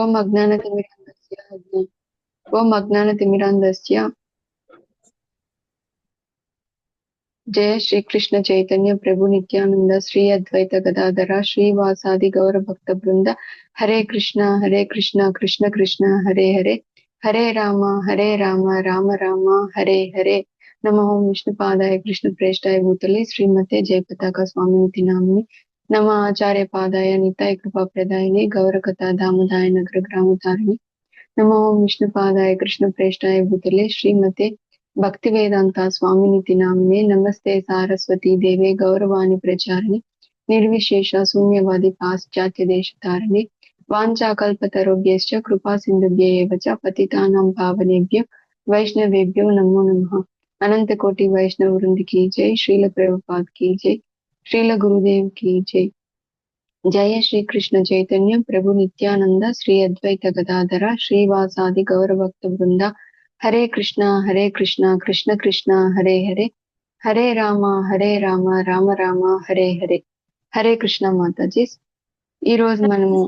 ఓం అజ్ఞానతిమిరాంధస్య ఓం అజ్ఞానతిమిరాంధస్య జయ శ్రీకృష్ణ చైతన్య ప్రభు నిత్యానంద శ్రీ అద్వైత గదాధర శ్రీవాసాది గౌర భక్త బృంద హరే కృష్ణ కృష్ణ కృష్ణ హరే హరే హరే రామ రామ రామ హరే హరే నమో విష్ణుపాదాయ కృష్ణ ప్రేష్టాయ భూతలే శ్రీమతే జయపతాక స్వామినితి నామిని నమ ఆచార్య పాదాయ నితాయ కృపా ప్రదాయని గౌరకథా దామదాయ నగర గ్రామధారిణి నమో విష్ణుపాదాయ కృష్ణ ప్రేష్టాయ భూతలే శ్రీమతే భక్తి వేదాంత స్వామినితి నామినే నమస్తే సారస్వతీ దేవే గౌరవాణి ప్రచారిణి నిర్విశేష శూన్యవాది పాశ్చాత్య దేశతారిణి వాంఛాకల్పతరుభ్యశ్చ కృపా సింధుభ్యేవ చ పతితానాం పావనేభ్యో వైష్ణవేభ్యో నమో నమః అనంత కోటి వైష్ణవ వృంది की जय श्रील प्रभुपाद की जय श्रील गुरुदेव की जय जय श्री कृष्ण चैतन्य प्रभु नित्यानंद श्री अद्वैत गदाधर श्रीवासादि गौर भक्त वृंद हरे कृष्ण कृष्ण कृष्ण हरे हरे हरे राम राम राम हरे हरे हरे कृष्ण माताजी ఈ రోజు మనము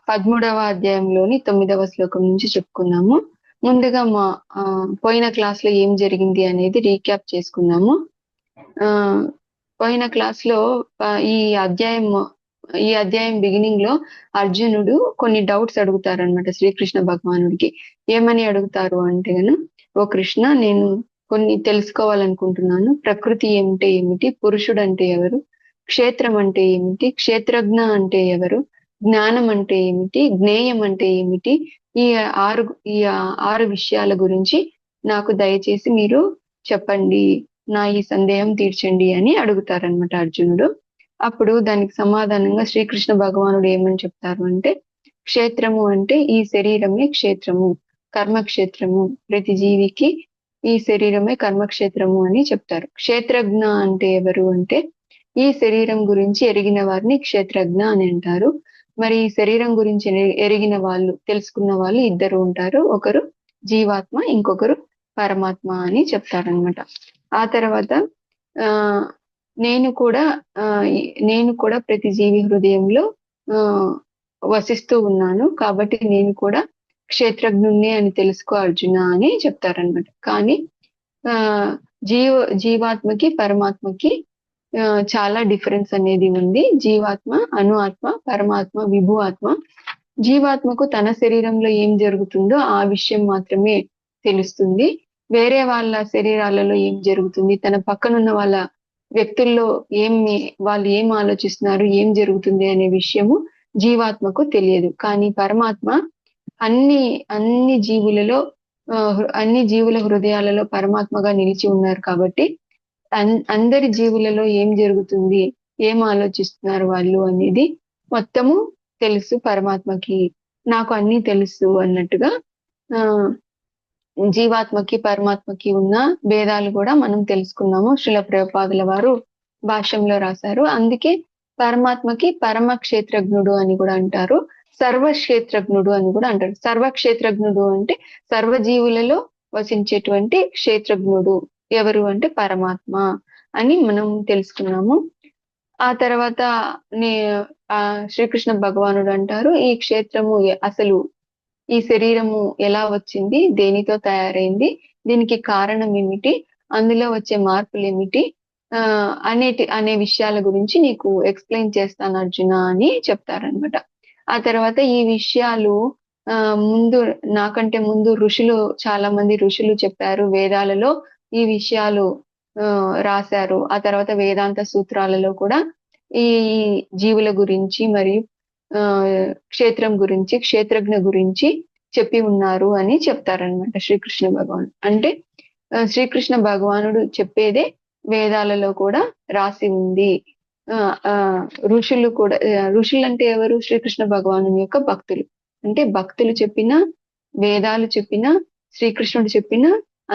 13వ అధ్యాయంలోని 9వ శ్లోకం నుంచి చెప్పుకున్నాము. ముందుగా పోయిన క్లాస్ లో ఏం జరిగింది అనేది రీక్యాప్ చేసుకున్నాము. పోయిన క్లాస్ లో ఈ అధ్యాయం బిగినింగ్ లో అర్జునుడు కొన్ని డౌట్స్ అడుగుతారనమాట శ్రీకృష్ణ భగవానుడికి. ఏమని అడుగుతారు అంటే గను, ఓ కృష్ణ, నేను కొన్ని తెలుసుకోవాలనుకుంటున్నాను. ప్రకృతి అంటే ఏమిటి, పురుషుడు అంటే ఎవరు, క్షేత్రం అంటే ఏమిటి, క్షేత్రజ్ఞ అంటే ఎవరు, జ్ఞానం అంటే ఏమిటి, జ్ఞేయం అంటే ఏమిటి, ఈ ఆరు విషయాల గురించి నాకు దయచేసి మీరు చెప్పండి, నా ఈ సందేహం తీర్చండి అని అడుగుతారనమాట అర్జునుడు. అప్పుడు దానికి సమాధానంగా శ్రీకృష్ణ భగవానుడు ఏమని చెప్తారు అంటే, క్షేత్రము అంటే ఈ శరీరమే క్షేత్రము, కర్మక్షేత్రము, ప్రతి జీవికి ఈ శరీరమే కర్మక్షేత్రము అని చెప్తారు. క్షేత్రజ్ఞ అంటే ఎవరు అంటే, ఈ శరీరం గురించి ఎరిగిన వారిని క్షేత్రజ్ఞ అని అంటారు. మరి ఈ శరీరం గురించి ఎరిగిన వాళ్ళు, తెలుసుకున్న వాళ్ళు ఇద్దరు ఉంటారు. ఒకరు జీవాత్మ, ఇంకొకరు పరమాత్మ అని చెప్తారనమాట. ఆ తర్వాత నేను కూడా ప్రతి జీవి హృదయంలో వసిస్తూ ఉన్నాను, కాబట్టి నేను కూడా క్షేత్రజ్ఞుణ్ణి అని తెలుసుకో అర్జున అని చెప్తారనమాట. కానీ జీవాత్మకి పరమాత్మకి చాలా డిఫరెన్స్ అనేది ఉంది. జీవాత్మ అణు ఆత్మ, పరమాత్మ విభు ఆత్మ. జీవాత్మకు తన శరీరంలో ఏం జరుగుతుందో ఆ విషయం మాత్రమే తెలుస్తుంది. వేరే వాళ్ళ శరీరాలలో ఏం జరుగుతుంది, తన పక్కనున్న వాళ్ళ వ్యక్తుల్లో వాళ్ళు ఏం ఆలోచిస్తున్నారు, ఏం జరుగుతుంది అనే విషయము జీవాత్మకు తెలియదు. కానీ పరమాత్మ అన్ని జీవుల హృదయాలలో పరమాత్మగా నిలిచి ఉన్నారు. కాబట్టి అందరి జీవులలో ఏం జరుగుతుంది, ఏం ఆలోచిస్తున్నారు వాళ్ళు అనేది మొత్తము తెలుసు పరమాత్మకి. నాకు అన్ని తెలుసు అన్నట్టుగా జీవాత్మకి పరమాత్మకి ఉన్న భేదాలు కూడా మనం తెలుసుకున్నాము. శ్రీల ప్రభుపాదుల వారు భాష్యంలో రాశారు. అందుకే పరమాత్మకి పరమ క్షేత్రజ్ఞుడు అని కూడా అంటారు, సర్వక్షేత్రజ్ఞుడు అని కూడా అంటారు. సర్వక్షేత్రజ్ఞుడు అంటే సర్వజీవులలో వసించేటువంటి క్షేత్రజ్ఞుడు ఎవరు అంటే పరమాత్మ అని మనం తెలుసుకున్నాము. ఆ తర్వాత శ్రీకృష్ణ భగవానుడు అంటారు, ఈ క్షేత్రము అసలు ఈ శరీరము ఎలా వచ్చింది, దేనితో తయారైంది, దీనికి కారణం ఏమిటి, అందులో వచ్చే మార్పులు ఏమిటి అనే విషయాల గురించి నీకు ఎక్స్ప్లెయిన్ చేస్తాను అర్జున అని చెప్తారనమాట. ఆ తర్వాత ఈ విషయాలు నాకంటే ముందు చాలా మంది ఋషులు చెప్పారు, వేదాలలో ఈ విషయాలు రాశారు. ఆ తర్వాత వేదాంత సూత్రాలలో కూడా ఈ జీవుల గురించి మరియు క్షేత్రం గురించి, క్షేత్రజ్ఞ గురించి చెప్పి ఉన్నారు అని చెప్తారనమాట శ్రీకృష్ణ భగవానుడు. అంటే శ్రీకృష్ణ భగవానుడు చెప్పేదే వేదాలలో కూడా రాసి ఉంది. ఋషులు అంటే ఎవరు? శ్రీకృష్ణ భగవాను యొక్క భక్తులు. అంటే భక్తులు చెప్పిన, వేదాలు చెప్పిన, శ్రీకృష్ణుడు చెప్పిన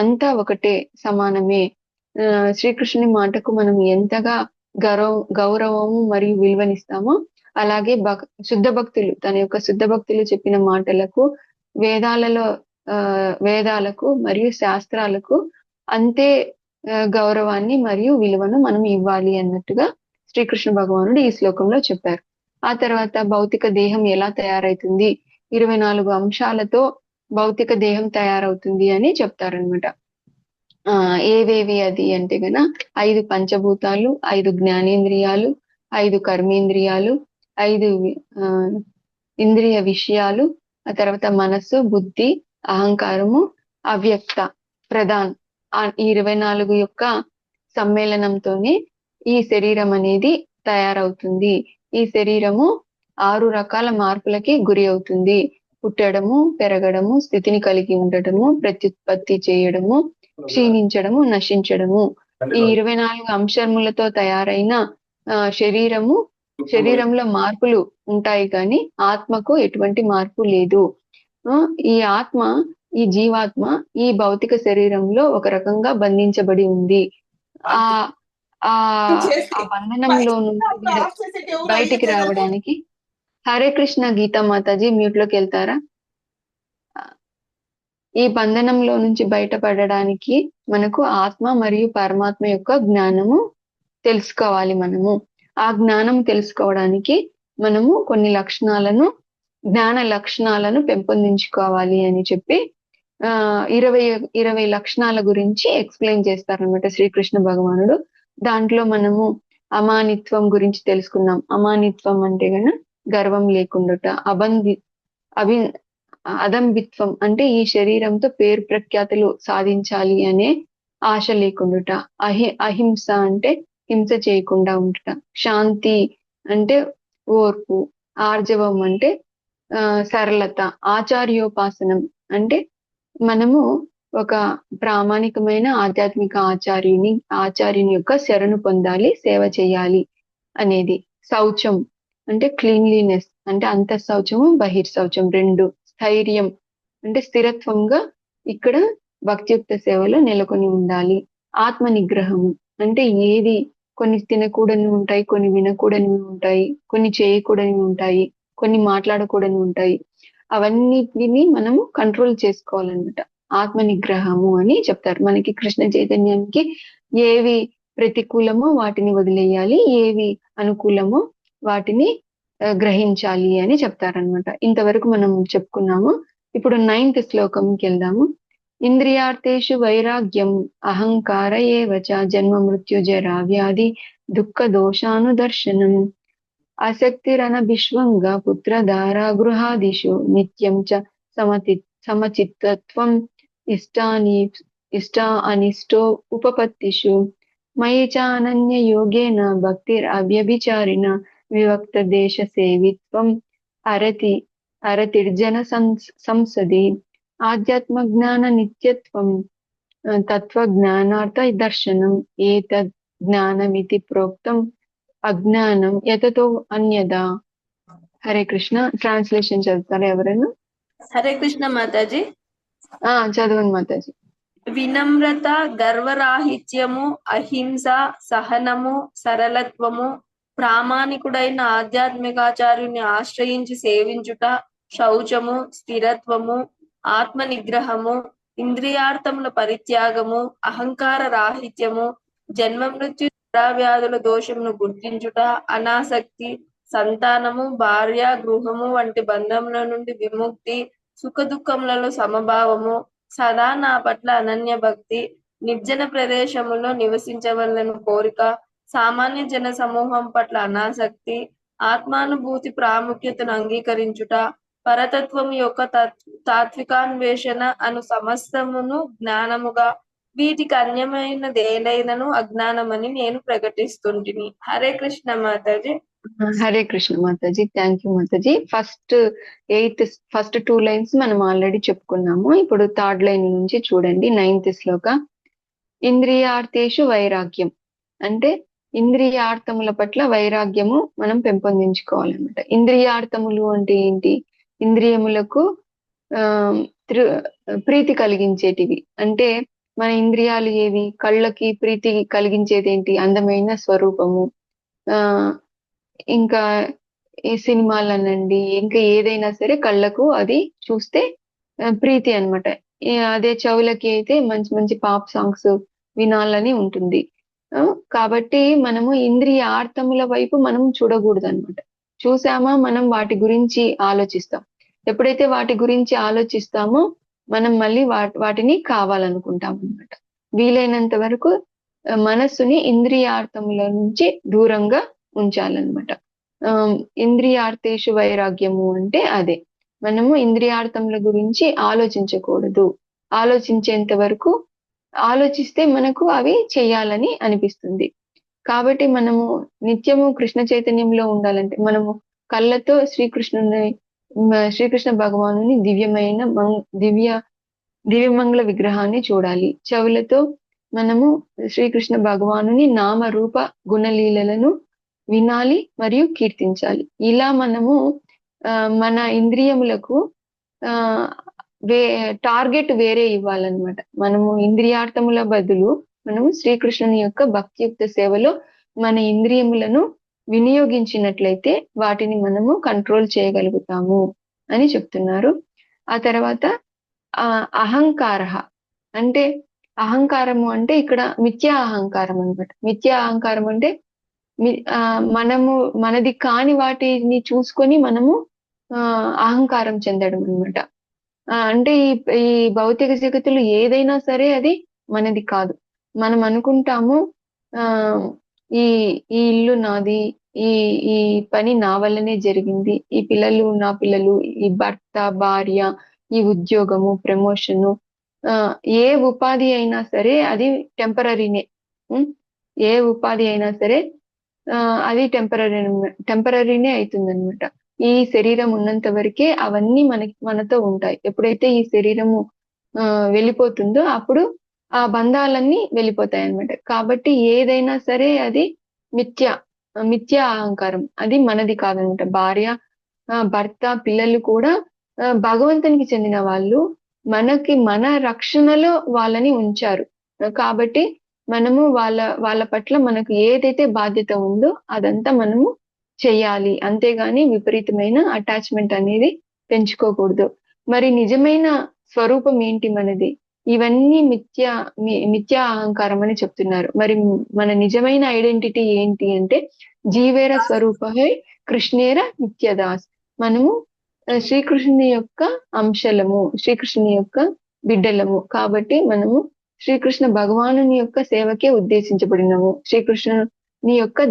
అంతా ఒకటే, సమానమే. శ్రీకృష్ణుని మాటకు మనం ఎంతగా గౌరవము మరియు విలువనిస్తామో అలాగే శుద్ధ భక్తులు, తన యొక్క శుద్ధ భక్తులు చెప్పిన మాటలకు, వేదాలకు మరియు శాస్త్రాలకు అంతే గౌరవాన్ని మరియు విలువను మనం ఇవ్వాలి అన్నట్టుగా శ్రీకృష్ణ భగవానుడు ఈ శ్లోకంలో చెప్పారు. ఆ తర్వాత భౌతిక దేహం ఎలా తయారైతుంది, 24 అంశాలతో భౌతిక దేహం తయారవుతుంది అని చెప్తారనమాట. ఏవేవి అది అంటే గన 5 పంచభూతాలు, 5 జ్ఞానేంద్రియాలు, 5 కర్మేంద్రియాలు, 5 ఇంద్రియ విషయాలు, ఆ తర్వాత మనస్సు, బుద్ధి, అహంకారము, అవ్యక్త ప్రధాన్. ఈ 24 యొక్క సమ్మేళనంతోనే ఈ శరీరం అనేది తయారవుతుంది. ఈ శరీరము 6 రకాల మార్పులకి గురి అవుతుంది. పుట్టడము, పెరగడము, స్థితిని కలిగి ఉండటము, ప్రత్యుత్పత్తి చేయడము, క్షీణించడము, నశించడము. ఈ 24 అంశములతో తయారైన శరీరంలో మార్పులు ఉంటాయి కానీ ఆత్మకు ఎటువంటి మార్పు లేదు. ఈ ఆత్మ, ఈ జీవాత్మ ఈ భౌతిక శరీరంలో ఒక రకంగా బంధించబడి ఉంది. ఆ ఆ బంధనంలో నుంచి బయటికి రావడానికి. హరే కృష్ణ గీతా మాతాజీ, మ్యూట్ లోకి వెళ్తారా? ఈ బంధనంలో నుంచి బయటపడడానికి మనకు ఆత్మ మరియు పరమాత్మ యొక్క జ్ఞానము తెలుసుకోవాలి. ఆ జ్ఞానం తెలుసుకోవడానికి మనము కొన్ని జ్ఞాన లక్షణాలను పెంపొందించుకోవాలి అని చెప్పి 20 లక్షణాల గురించి ఎక్స్ప్లెయిన్ చేస్తారనమాట శ్రీకృష్ణ భగవానుడు. దాంట్లో మనము అమానిత్వం గురించి తెలుసుకున్నాం. అమానిత్వం అంటే గన గర్వం లేకుండుట. అదంబిత్వం అంటే ఈ శరీరంతో పేరు ప్రఖ్యాతులు సాధించాలి అనే ఆశ లేకుండుట. అహింస అంటే హింస చేయకుండా ఉండుట. శాంతి అంటే ఓర్పు. ఆర్జవం అంటే సరళత. ఆచార్యోపాసనం అంటే మనము ఒక ప్రామాణికమైన ఆధ్యాత్మిక ఆచార్యుని యొక్క శరణు పొందాలి, సేవ చేయాలి అనేది. శౌచం అంటే క్లీన్లీనెస్, అంటే అంతఃశౌచము బహిర్శౌచం 2. స్థైర్యం అంటే స్థిరత్వంగా ఇక్కడ భక్తియుక్త సేవలో నెలకొని ఉండాలి. ఆత్మ నిగ్రహము అంటే కొన్ని తినకూడనివి ఉంటాయి, కొన్ని వినకూడనివి ఉంటాయి, కొన్ని చేయకూడనివి ఉంటాయి, కొన్ని మాట్లాడకూడనివి ఉంటాయి. అవన్నిటిని మనము కంట్రోల్ చేసుకోవాలన్నమాట. ఆత్మ నిగ్రహము అని చెప్తారు. మనకి కృష్ణ చైతన్యానికి ఏవి ప్రతికూలమో వాటిని వదిలేయాలి, ఏవి అనుకూలమో వాటిని గ్రహించాలి అని చెప్తారనమాట. ఇంతవరకు మనం చెప్పుకున్నాము. ఇప్పుడు 9th శ్లోకంకి వెళ్దాము. ఇంద్రియార్థేషు వైరాగ్యం అహంకార ఏవచ జన్మ మృత్యు జరా వ్యాధి దుఃఖ దోషానుదర్శనం ఆసక్తిరన విశ్వంగా పుత్రధారా గృహాదిషు నిత్యం చ సమచిత్తత్వం ఇష్టా అనిష్టో ఉపపత్తిషు మయి చానన్య యోగేన భక్తిర్ అవ్యభిచారిణ వివక్త దేశ సేవిత్వం అరతిర్జన సంసది ఆధ్యాత్మ జ్ఞాన నిత్యత్వం తత్వ జ్ఞానార్థ దర్శనం ఏతద్ జ్ఞానమితి ప్రోక్తం అజ్ఞానం యతతో అన్యదా. హరే కృష్ణ. ట్రాన్స్లేషన్ చదువుతారా ఎవరైనా? హరే కృష్ణ మాతాజీ. చదవండి మాతాజీ. వినమ్రత, గర్వరాహిత్యము, అహింస, సహనము, సరళత్వము, ప్రామాణికుడైన ఆధ్యాత్మికాచార్యుని ఆశ్రయించి సేవించుట, శౌచము, స్థిరత్వము, ఆత్మ నిగ్రహము, ఇంద్రియార్థముల పరిత్యాగము, అహంకార రాహిత్యము, జన్మ మృత్యు వ్యాధుల దోషమును గుర్తించుట, అనాసక్తి, సంతానము, భార్య, గృహము వంటి బంధముల నుండి విముక్తి, సుఖ దుఃఖములలో సమభావము, సదా నా పట్ల అనన్య భక్తి, నిర్జన ప్రదేశములో నివసించవలన కోరిక, సామాన్య జన సమూహం పట్ల అనాసక్తి, ఆత్మానుభూతి ప్రాముఖ్యతను అంగీకరించుట, పరతత్వం యొక్క తాత్వికాన్వేషణ అను సమస్తమును జ్ఞానముగా, వీటికి అన్యమైనదేదైనను అజ్ఞానమని నేను ప్రకటిస్తుంటిని. హరే కృష్ణ మాతాజీ. హరే కృష్ణ మాతాజీ. థ్యాంక్ యూ మాతాజీ. ఫస్ట్ 2 లైన్స్ మనం ఆల్రెడీ చెప్పుకున్నాము. ఇప్పుడు 3rd లైన్ నుంచి చూడండి. 9th శ్లోక. ఇంద్రియార్థేషు వైరాగ్యం అంటే ఇంద్రియార్థముల పట్ల వైరాగ్యము మనం పెంపొందించుకోవాలన్నమాట. ఇంద్రియార్థములు అంటే ఏంటి? ఇంద్రియములకు ప్రీతి కలిగించేటివి. అంటే మన ఇంద్రియాలు ఏవి? కళ్ళకి ప్రీతి కలిగించేది ఏంటి? అందమైన స్వరూపము, ఇంకా ఈ సినిమాలు అనండి, ఇంకా ఏదైనా సరే కళ్ళకు అది చూస్తే ప్రీతి అన్నమాట. అదే చెవులకి అయితే మంచి మంచి పాప్ సాంగ్స్ వినాలని ఉంటుంది. కాబట్టి మనము ఇంద్రియార్థముల వైపు మనం చూడకూడదు అనమాట. చూసామా మనం వాటి గురించి ఆలోచిస్తాం. ఎప్పుడైతే వాటి గురించి ఆలోచిస్తామో మనం మళ్ళీ వాటిని కావాలనుకుంటాం అన్నమాట. వీలైనంత వరకు మనస్సుని ఇంద్రియార్థముల నుంచి దూరంగా ఉంచాలన్నమాట. ఇంద్రియార్థేషు వైరాగ్యము అంటే అదే. మనము ఇంద్రియార్థముల గురించి ఆలోచించకూడదు. ఆలోచించేంత వరకు ఆలోచిస్తే మనకు అవి చేయాలని అనిపిస్తుంది. కాబట్టి మనము నిత్యము కృష్ణ చైతన్యంలో ఉండాలంటే మనము కళ్ళతో శ్రీకృష్ణ భగవానుని దివ్యమంగళ విగ్రహాన్ని చూడాలి. చెవులతో మనము శ్రీకృష్ణ భగవానుని నామ రూప గుణలీలలను వినాలి మరియు కీర్తించాలి. ఇలా మనము మన ఇంద్రియములకు టార్గెట్ వేరే ఇవ్వాలన్నమాట. మనము ఇంద్రియార్థముల బదులు మనము శ్రీకృష్ణుని యొక్క భక్తియుక్త సేవలో మన ఇంద్రియములను వినియోగించినట్లయితే వాటిని మనము కంట్రోల్ చేయగలుగుతాము అని చెప్తున్నారు. ఆ తర్వాత అహంకార అంటే అహంకారము అంటే ఇక్కడ మిథ్యా అహంకారం అన్నమాట. మిథ్యా అహంకారం అంటే మనము మనది కాని వాటిని చూసుకొని మనము అహంకారం చెందడం అన్నమాట. అంటే ఈ భౌతిక జగత్తులు ఏదైనా సరే అది మనది కాదు. మనం అనుకుంటాము ఈ ఇల్లు నాది, ఈ ఈ పని నా వల్లనే జరిగింది, ఈ పిల్లలు నా పిల్లలు, ఈ భర్త భార్య, ఈ ఉద్యోగము ప్రమోషను, ఏ ఉపాధి అయినా సరే అది టెంపరరీనే. ఏ ఉపాధి అయినా సరే అది టెంపరరీనే అవుతుందన్నమాట. ఈ శరీరం ఉన్నంత వరకే అవన్నీ మనతో ఉంటాయి. ఎప్పుడైతే ఈ శరీరము వెళ్ళిపోతుందో అప్పుడు ఆ బంధాలన్నీ వెళ్ళిపోతాయి అన్నమాట. కాబట్టి ఏదైనా సరే అది మిథ్యా అహంకారం, అది మనది కాదనమాట. భార్య భర్త పిల్లలు కూడా భగవంతునికి చెందిన వాళ్ళు. మన రక్షణలో వాళ్ళని ఉంచారు. కాబట్టి మనము వాళ్ళ పట్ల మనకు ఏదైతే బాధ్యత ఉందో అదంతా మనము చెయ్యాలి. అంతేగాని విపరీతమైన అటాచ్మెంట్ అనేది పెంచుకోకూడదు. మరి నిజమైన స్వరూపం ఏంటి మనది? ఇవన్నీ మిథ్యా అహంకారం అని చెప్తున్నారు. మరి మన నిజమైన ఐడెంటిటీ ఏంటి అంటే జీవేర స్వరూపహై కృష్ణేర నిత్యదాస్. మనము శ్రీకృష్ణుని యొక్క అంశలము, శ్రీకృష్ణుని యొక్క బిడ్డలము. కాబట్టి మనము శ్రీకృష్ణ భగవానుని యొక్క సేవకే ఉద్దేశించబడినము. శ్రీకృష్ణుని యొక్క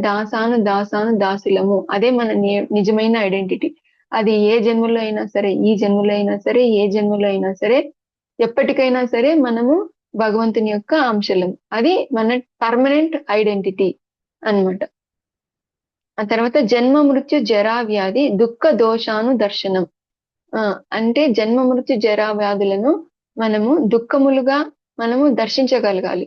దాసులము. అదే మన నిజమైన ఐడెంటిటీ. అది ఏ జన్మలో అయినా సరే, ఈ జన్మలో అయినా సరే, ఏ జన్మలో అయినా సరే, ఎప్పటికైనా సరే మనము భగవంతుని యొక్క అంశలం. అది మన పర్మనెంట్ ఐడెంటిటీ అన్నమాట. ఆ తర్వాత జన్మ మృత్యు జరా వ్యాధి దుఃఖ దోషాను దర్శనం. అంటే జన్మ మృత్యు జరా వ్యాధులను మనము దుఃఖములుగా మనము దర్శించగలగాలి.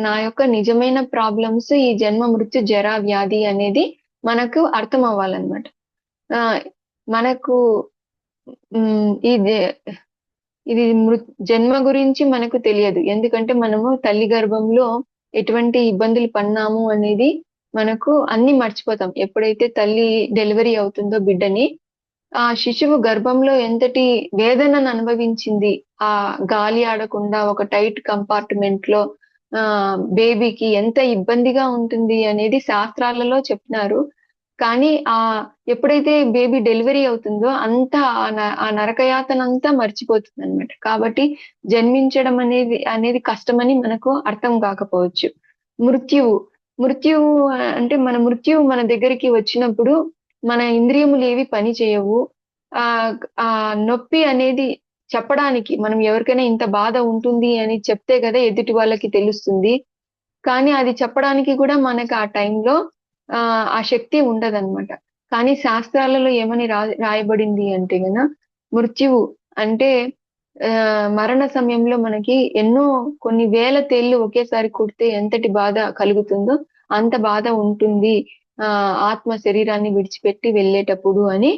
నా యొక్క నిజమైన ప్రాబ్లమ్స్ ఈ జన్మ మృత్యు జరా వ్యాధి అనేది మనకు అర్థం అవ్వాలన్నమాట. మనకు ఇది జన్మ గురించి మనకు తెలియదు. ఎందుకంటే మనము తల్లి గర్భంలో ఎటువంటి ఇబ్బందులు పడినాము అనేది మనకు అన్ని మర్చిపోతాం. ఎప్పుడైతే తల్లి డెలివరీ అవుతుందో బిడ్డని, ఆ శిశువు గర్భంలో ఎంతటి వేదనను అనుభవించింది, ఆ గాలి ఆడకుండా ఒక టైట్ కంపార్ట్మెంట్ లో బేబీకి ఎంత ఇబ్బందిగా ఉంటుంది అనేది శాస్త్రాలలో చెప్పినారు. కానీ ఎప్పుడైతే బేబీ డెలివరీ అవుతుందో అంతా ఆ నరకయాతనంతా మర్చిపోతుంది అనమాట. కాబట్టి జన్మించడం అనేది కష్టమని మనకు అర్థం కాకపోవచ్చు. మృత్యువు అంటే మృత్యువు మన దగ్గరికి వచ్చినప్పుడు మన ఇంద్రియములు ఏవి పని చేయవు. ఆ నొప్పి అనేది చెప్పడానికి, మనం ఎవరికైనా ఇంత బాధ ఉంటుంది అని చెప్తే కదా ఎదుటి వాళ్ళకి తెలుస్తుంది. కానీ అది చెప్పడానికి కూడా మనకు ఆ టైంలో ఆ శక్తి ఉండదన్నమాట. కానీ శాస్త్రాలలో ఏమని రాయబడింది అంటే గన, మృత్యువు అంటే మరణ సమయంలో మనకి కొన్ని వేల తేళ్లు ఒకేసారి కుడితే ఎంతటి బాధ కలుగుతుందో అంత బాధ ఉంటుంది ఆత్మ శరీరాన్ని విడిచిపెట్టి వెళ్ళేటప్పుడు అని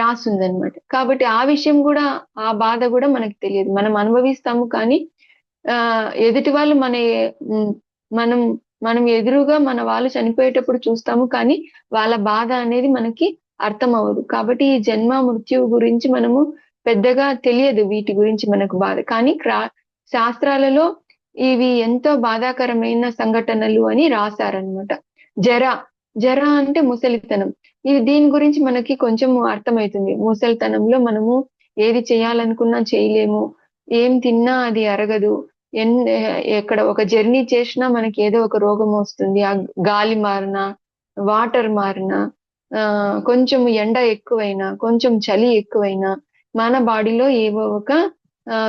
రాసుందనమాట. కాబట్టి ఆ విషయం కూడా, ఆ బాధ కూడా మనకి తెలియదు. మనం అనుభవిస్తాము కానీ ఎదుటి వాళ్ళు మనం ఎదురుగా మన వాళ్ళు చనిపోయేటప్పుడు చూస్తాము, కానీ వాళ్ళ బాధ అనేది మనకి అర్థం అవ్వదు. కాబట్టి ఈ జన్మ మృత్యువు గురించి మనము పెద్దగా తెలియదు, వీటి గురించి మనకు బాధ. కానీ శాస్త్రాలలో ఇవి ఎంతో బాధాకరమైన సంఘటనలు అని రాశారనమాట. జర అంటే ముసలితనం. దీని గురించి మనకి కొంచెం అర్థమవుతుంది. ముసలితనంలో మనము ఏది చేయాలనుకున్నా చేయలేము. ఏం తిన్నా అది అరగదు. ఎక్కడ ఒక జర్నీ చేసినా మనకి ఏదో ఒక రోగం వస్తుంది. ఆ గాలి మారినా, వాటర్ మారినా, కొంచెం ఎండ ఎక్కువైనా, కొంచెం చలి ఎక్కువైనా మన బాడీలో ఏవో ఒక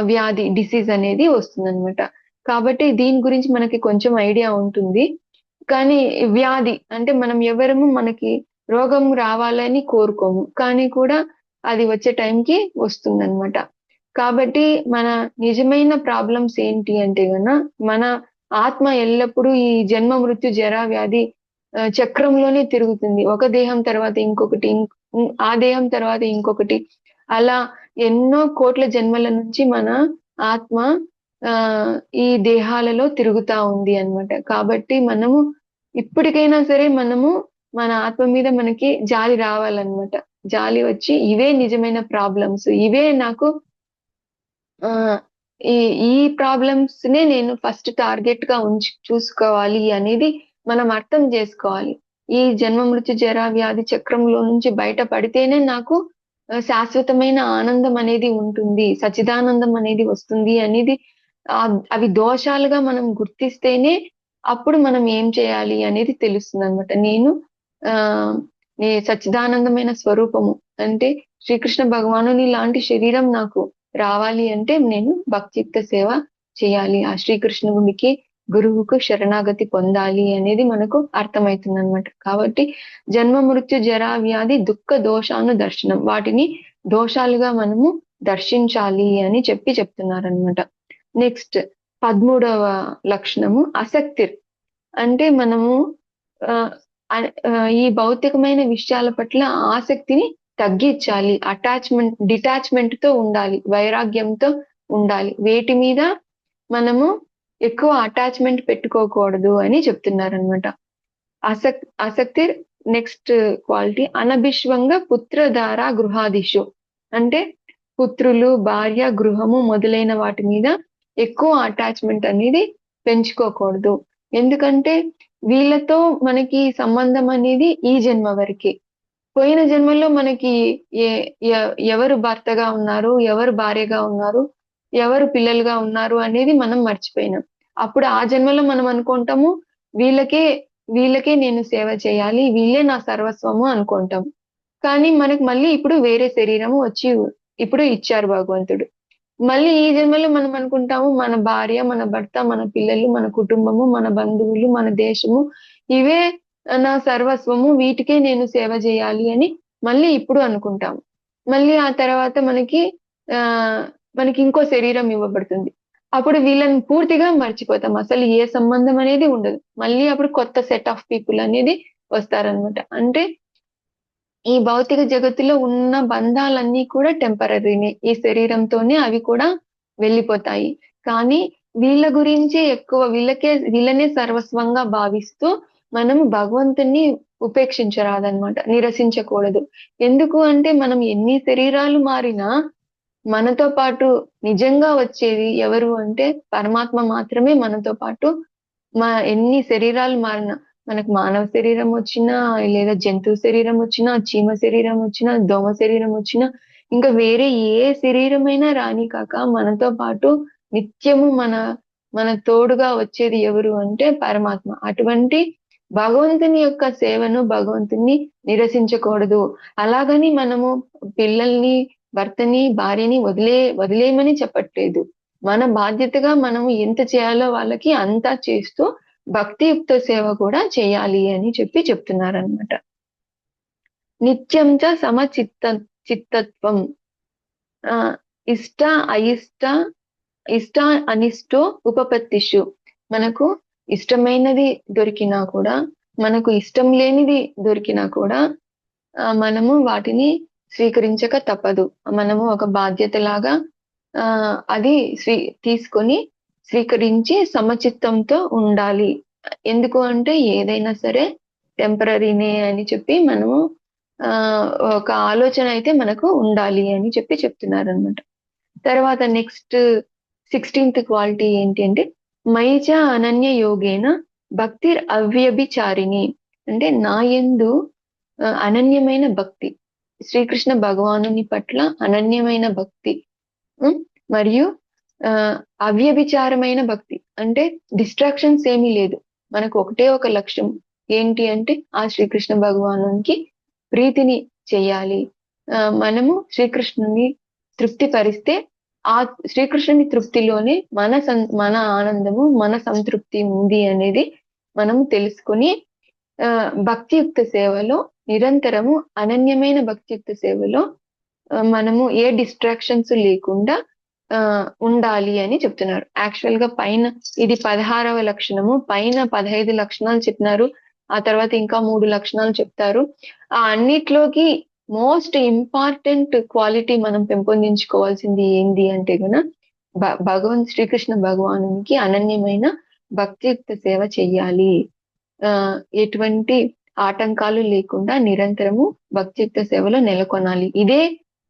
వ్యాధి, డిసీజ్ అనేది వస్తుందన్నమాట. కాబట్టి దీని గురించి మనకి కొంచెం ఐడియా ఉంటుంది. కానీ వ్యాధి అంటే మనం ఎవరము మనకి రోగం రావాలని కోరుకోము. కానీ కూడా అది వచ్చే టైంకి వస్తుందన్నమాట. కాబట్టి మన నిజమైన ప్రాబ్లమ్స్ ఏంటి అంటే మన ఆత్మ ఎల్లప్పుడూ ఈ జన్మ, మృత్యు, జరా, వ్యాధి చక్రంలోనే తిరుగుతుంది. ఒక దేహం తర్వాత ఇంకొకటి, ఆ దేహం తర్వాత ఇంకొకటి. అలా ఎన్నో కోట్ల జన్మల నుంచి మన ఆత్మ ఈ దేహాలలో తిరుగుతా ఉంది అన్నమాట. కాబట్టి మనము ఇప్పటికైనా సరే మనము మన ఆత్మ మీద మనకి జాలి రావాలన్నమాట. జాలి వచ్చి ఇవే నిజమైన ప్రాబ్లమ్స్. ఇవే నాకు ఆహ్, ఈ ఈ ప్రాబ్లమ్స్‌నే నేను ఫస్ట్ టార్గెట్‌గా చూసుకోవాలి అనేది మనం అర్థం జేసుకోవాలి. ఈ జన్మ, మృత్యు, జర, వ్యాధి చక్రంలో నుంచి బయట పడితేనే నాకు శాశ్వతమైన ఆనందం అనేది ఉంటుంది. సచ్చిదానందం అనేది వస్తుంది అనేది అవి దోషాలుగా మనం గుర్తిస్తేనే అప్పుడు మనం ఏం చేయాలి అనేది తెలుస్తుందనమాట. ఆహ్, నీ సచ్చిదానందమైన స్వరూపము అంటే శ్రీకృష్ణ భగవానుని లాంటి శరీరం నాకు రావాలి అంటే నేను భక్తియుక్త సేవ చేయాలి. ఆ శ్రీకృష్ణునికి, గురువుకు శరణాగతి పొందాలి అనేది మనకు అర్థమైతుందన్నమాట. కాబట్టి జన్మ, మృత్యు, జరా, వ్యాధి, దుఃఖ దోషాను దర్శనం. వాటిని దోషాలుగా మనము దర్శించాలి అని చెప్తున్నారన్నమాట. నెక్స్ట్ 13వ లక్షణము అసక్తిర్. అంటే మనము ఆహ్, ఈ భౌతికమైన విషయాల పట్ల ఆసక్తిని తగ్గిచ్చాలి. డిటాచ్‌మెంట్‌తో ఉండాలి. వైరాగ్యంతో ఉండాలి. వేటి మీద మనము ఎక్కువ అటాచ్‌మెంట్ పెట్టుకోకూడదు అని చెప్తున్నారనమాట. ఆసక్తి నెక్స్ట్ క్వాలిటీ అనభిష్వంగా పుత్రధార గృహాదిషు. అంటే పుత్రులు, భార్య, గృహము మొదలైన వాటి మీద ఎక్కువ అటాచ్‌మెంట్ అనేది పెంచుకోకూడదు. ఎందుకంటే వీళ్ళతో మనకి సంబంధం అనేది ఈ జన్మ వరకే. పోయిన జన్మలో మనకి ఎ ఎ ఎవరు భర్తగా ఉన్నారు, ఎవరు భార్యగా ఉన్నారు, ఎవరు పిల్లలుగా ఉన్నారు అనేది మనం మర్చిపోయినాం. అప్పుడు ఆ జన్మలో మనం అనుకుంటాము, వీళ్ళకే వీళ్ళకే నేను సేవ చేయాలి, వీళ్ళే నా సర్వస్వము అనుకుంటాం. కానీ మనకు మళ్ళీ ఇప్పుడు వేరే శరీరము వచ్చి ఇప్పుడు ఇచ్చారు భగవంతుడు. మళ్ళీ ఈ జన్మలో మనం అనుకుంటాము మన భార్య, మన భర్త, మన పిల్లలు, మన కుటుంబము, మన బంధువులు, మన దేశము ఇవే నా సర్వస్వము. వీటికే నేను సేవ చేయాలి అని మళ్ళీ ఇప్పుడు అనుకుంటాము. మళ్ళీ ఆ తర్వాత ఆహ్, మనకి ఇంకో శరీరం ఇవ్వబడుతుంది. అప్పుడు వీళ్ళని పూర్తిగా మర్చిపోతాం. అసలు ఏ సంబంధం అనేది ఉండదు. మళ్ళీ అప్పుడు కొత్త సెట్ ఆఫ్ పీపుల్ అనేది వస్తారనమాట. అంటే ఈ భౌతిక జగత్తులో ఉన్న బంధాలన్నీ కూడా టెంపరరీనే. ఈ శరీరంతోనే అవి కూడా వెళ్ళిపోతాయి. కానీ వీళ్ళ గురించే ఎక్కువ వీళ్ళనే సర్వస్వంగా భావిస్తూ మనం భగవంతుడిని ఉపేక్షించరాదనమాట. నిరసించకూడదు. ఎందుకు అంటే మనం ఎన్ని శరీరాలు మారినా మనతో పాటు నిజంగా వచ్చేది ఎవరు అంటే పరమాత్మ మాత్రమే మనతో పాటు ఎన్ని శరీరాలు మారినా మనకు మానవ శరీరం వచ్చినా, లేదా జంతువు శరీరం వచ్చినా, చీమ శరీరం వచ్చినా, దోమ శరీరం వచ్చినా, ఇంకా వేరే ఏ శరీరమైనా రాని కాక మనతో పాటు నిత్యము మన తోడుగా వచ్చేది ఎవరు అంటే పరమాత్మ. అటువంటి భగవంతుని యొక్క సేవను, భగవంతుని నిరసించకూడదు. అలాగని మనము పిల్లల్ని, భర్తని, భార్యని వదిలేయమని చెప్పట్లేదు. మన బాధ్యతగా మనము ఎంత చేయాలో వాళ్ళకి అంతా చేస్తూ భక్తియుక్త సేవ కూడా చేయాలి అని చెప్తున్నారనమాట. నిత్యం చ చిత్తత్వం. ఇష్ట అయిష్ట ఇష్ట అనిష్టో ఉపపత్తిషు. మనకు ఇష్టమైనది దొరికినా కూడా, మనకు ఇష్టం లేనిది దొరికినా కూడా మనము వాటిని స్వీకరించక తప్పదు. మనము ఒక బాధ్యతలాగా అది తీసుకొని స్వీకరించి సమచిత్తంతో ఉండాలి. ఎందుకు అంటే ఏదైనా సరే టెంపరరీనే అని చెప్పి మనము ఒక ఆలోచన అయితే మనకు ఉండాలి అని చెప్తున్నారనమాట. తర్వాత నెక్స్ట్ 16th క్వాలిటీ ఏంటి అంటే మైచ అనన్య యోగేన భక్తిర్ అవ్యభిచారిణి. అంటే నా యందు అనన్యమైన భక్తి, శ్రీకృష్ణ భగవానుని పట్ల అనన్యమైన భక్తి, మరియు అవ్యభిచారమైన భక్తి, అంటే డిస్ట్రాక్షన్స్ ఏమీ లేదు. మనకు ఒకటే ఒక లక్ష్యం ఏంటి అంటే ఆ శ్రీకృష్ణ భగవానునికి ప్రీతిని చెయ్యాలి. మనము శ్రీకృష్ణుని తృప్తి పరిస్తే ఆ శ్రీకృష్ణుని తృప్తిలోనే మన ఆనందము, మన సంతృప్తి ఉంది అనేది మనము తెలుసుకొని భక్తియుక్త సేవలో నిరంతరము అనన్యమైన భక్తియుక్త సేవలో మనము ఏ డిస్ట్రాక్షన్స్ లేకుండా ఉండాలి అని చెప్తున్నారు. యాక్చువల్ గా పైన ఇది 16వ లక్షణము, పైన 15 లక్షణాలు చెప్పినారు. ఆ తర్వాత ఇంకా 3 లక్షణాలు చెప్తారు. ఆ అన్నిట్లోకి మోస్ట్ ఇంపార్టెంట్ క్వాలిటీ మనం పెంపొందించుకోవాల్సింది ఏంది అంటే గన శ్రీకృష్ణ భగవానునికి అనన్యమైన భక్తియుక్త సేవ చెయ్యాలి. ఎటువంటి ఆటంకాలు లేకుండా నిరంతరము భక్తియుక్త సేవలో నెలకొనాలి. ఇదే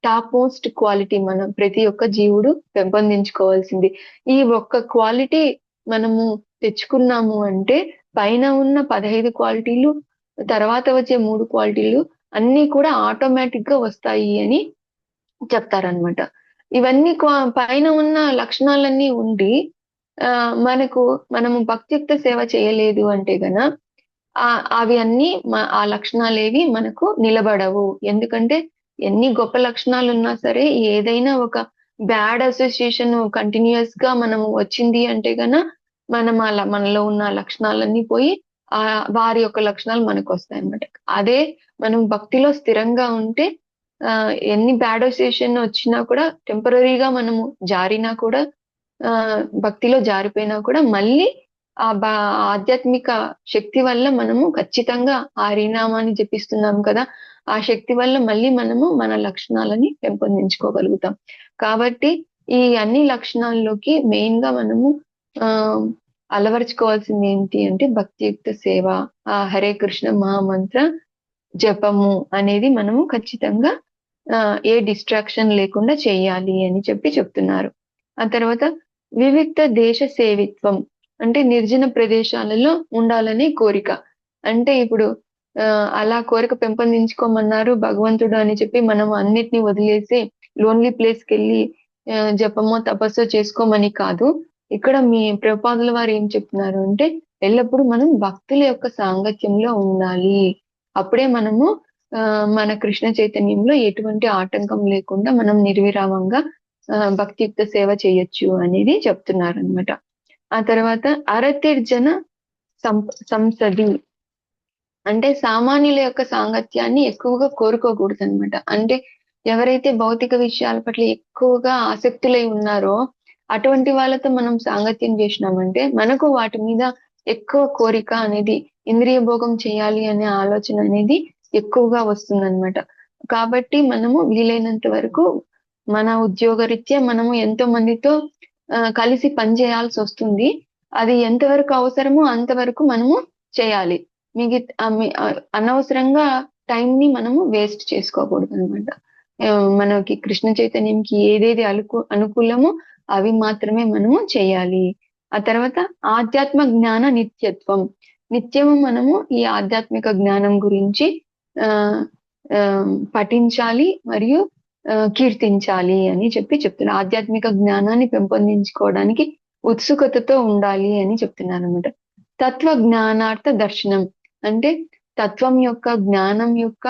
టాప్ మోస్ట్ క్వాలిటీ మనం ప్రతి ఒక్క జీవుడు పెంపొందించుకోవాల్సింది. ఈ ఒక్క క్వాలిటీ మనము తెచ్చుకున్నాము అంటే పైన ఉన్న 15 క్వాలిటీలు, తర్వాత వచ్చే 3 క్వాలిటీలు అన్ని కూడా ఆటోమేటిక్ గా వస్తాయి అని చెప్తారనమాట. ఇవన్నీ పైన ఉన్న లక్షణాలన్నీ ఉండి మనము భక్తియుక్త సేవ చేయలేదు అంటే గన అవి అన్ని ఆ లక్షణాలేవి మనకు నిలబడవు. ఎందుకంటే ఎన్ని గొప్ప లక్షణాలు ఉన్నా సరే ఏదైనా ఒక బ్యాడ్ అసోసియేషన్ కంటిన్యూస్ గా మనం వచ్చింది అంటే గన మనలో ఉన్న లక్షణాలన్నీ పోయి వారి యొక్క లక్షణాలు మనకు వస్తాయి అన్నమాట. అదే మనం భక్తిలో స్థిరంగా ఉంటే ఎన్ని బ్యాడ్ అసోసియేషన్ వచ్చినా కూడా టెంపరీగా మనము జారినా కూడా భక్తిలో జారిపోయినా కూడా మళ్ళీ ఆధ్యాత్మిక శక్తి వల్ల మనము ఖచ్చితంగా ఆ హరినామాన్ని జపిస్తున్నాం కదా, ఆ శక్తి వల్ల మళ్ళీ మనము మన లక్షణాలని పెంపొందించుకోగలుగుతాం. కాబట్టి ఈ అన్ని లక్షణాల్లోకి మెయిన్ గా మనము అలవరుచుకోవాల్సింది ఏంటి అంటే భక్తియుక్త సేవ, ఆ హరే కృష్ణ మహామంత్ర జపము అనేది మనము ఖచ్చితంగా ఏ డిస్ట్రాక్షన్ లేకుండా చేయాలి అని చెప్తున్నారు. ఆ తర్వాత వివిక్త దేశ సేవిత్వం, అంటే నిర్జన ప్రదేశాలలో ఉండాలనే కోరిక. అంటే ఇప్పుడు అలా కోరిక పెంపొందించుకోమన్నారు భగవంతుడు అని చెప్పి మనం అన్నిటిని వదిలేసి లోన్లీ ప్లేస్కి వెళ్ళి జపమో తపస్సో చేసుకోమని కాదు. ఇక్కడ మీ ప్రభుపాదుల వారు ఏం చెప్తున్నారు అంటే ఎల్లప్పుడూ మనం భక్తుల యొక్క సాంగత్యంలో ఉండాలి. అప్పుడే మనము మన కృష్ణ చైతన్యంలో ఎటువంటి ఆటంకం లేకుండా మనం నిర్విరామంగా భక్తియుక్త సేవ చేయొచ్చు అనేది చెప్తున్నారు అనమాట. ఆ తర్వాత అరతిర్జన సంసది, అంటే సామాన్యుల యొక్క సాంగత్యాన్ని ఎక్కువగా కోరుకోకూడదు అనమాట. అంటే ఎవరైతే భౌతిక విషయాల పట్ల ఎక్కువగా ఆసక్తులై ఉన్నారో అటువంటి వాళ్ళతో మనం సాంగత్యం చేసినామంటే మనకు వాటి మీద ఎక్కువ కోరిక అనేది, ఇంద్రియ భోగం చేయాలి అనే ఆలోచన అనేది ఎక్కువగా వస్తుందన్నమాట. కాబట్టి మనము వీలైనంత వరకు మన ఉద్యోగరీత్యా మనము ఎంతో మందితో కలిసి పనిచేయాల్సి వస్తుంది. అది ఎంతవరకు అవసరమో అంతవరకు మనము చేయాలి. అనవసరంగా టైం ని మనము వేస్ట్ చేసుకోకూడదు అనమాట. మనకి కృష్ణ చైతన్యంకి ఏదేది అనుకూలమో అవి మాత్రమే మనము చేయాలి. ఆ తర్వాత ఆధ్యాత్మ జ్ఞాన నిత్యత్వం, నిత్యము మనము ఈ ఆధ్యాత్మిక జ్ఞానం గురించి పఠించాలి మరియు కీర్తించాలి అని చెప్తున్నారు. ఆధ్యాత్మిక జ్ఞానాన్ని పెంపొందించుకోవడానికి ఉత్సుకతతో ఉండాలి అని చెప్తున్నారు అనమాట. తత్వ జ్ఞానార్థ దర్శనం, అంటే తత్వం యొక్క జ్ఞానం యొక్క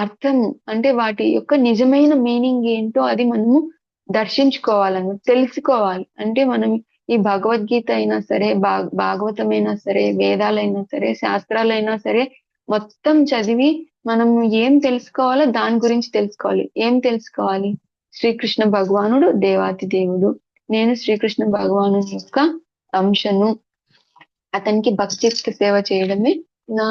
అర్థం, అంటే వాటి యొక్క నిజమైన మీనింగ్ ఏంటో అది మనము దర్శించుకోవాలన్నమాట, తెలుసుకోవాలి. అంటే మనం ఈ భగవద్గీత అయినా సరే, భాగవతమైనా సరే, వేదాలైనా సరే, శాస్త్రాలైనా సరే మొత్తం చదివి మనం ఏం తెలుసుకోవాలో దాని గురించి తెలుసుకోవాలి. ఏం తెలుసుకోవాలి? శ్రీకృష్ణ భగవానుడు దేవాతి దేవుడు, నేను శ్రీకృష్ణ భగవాను యొక్క అంశను, అతనికి భక్తియుక్త సేవ చేయడమే నా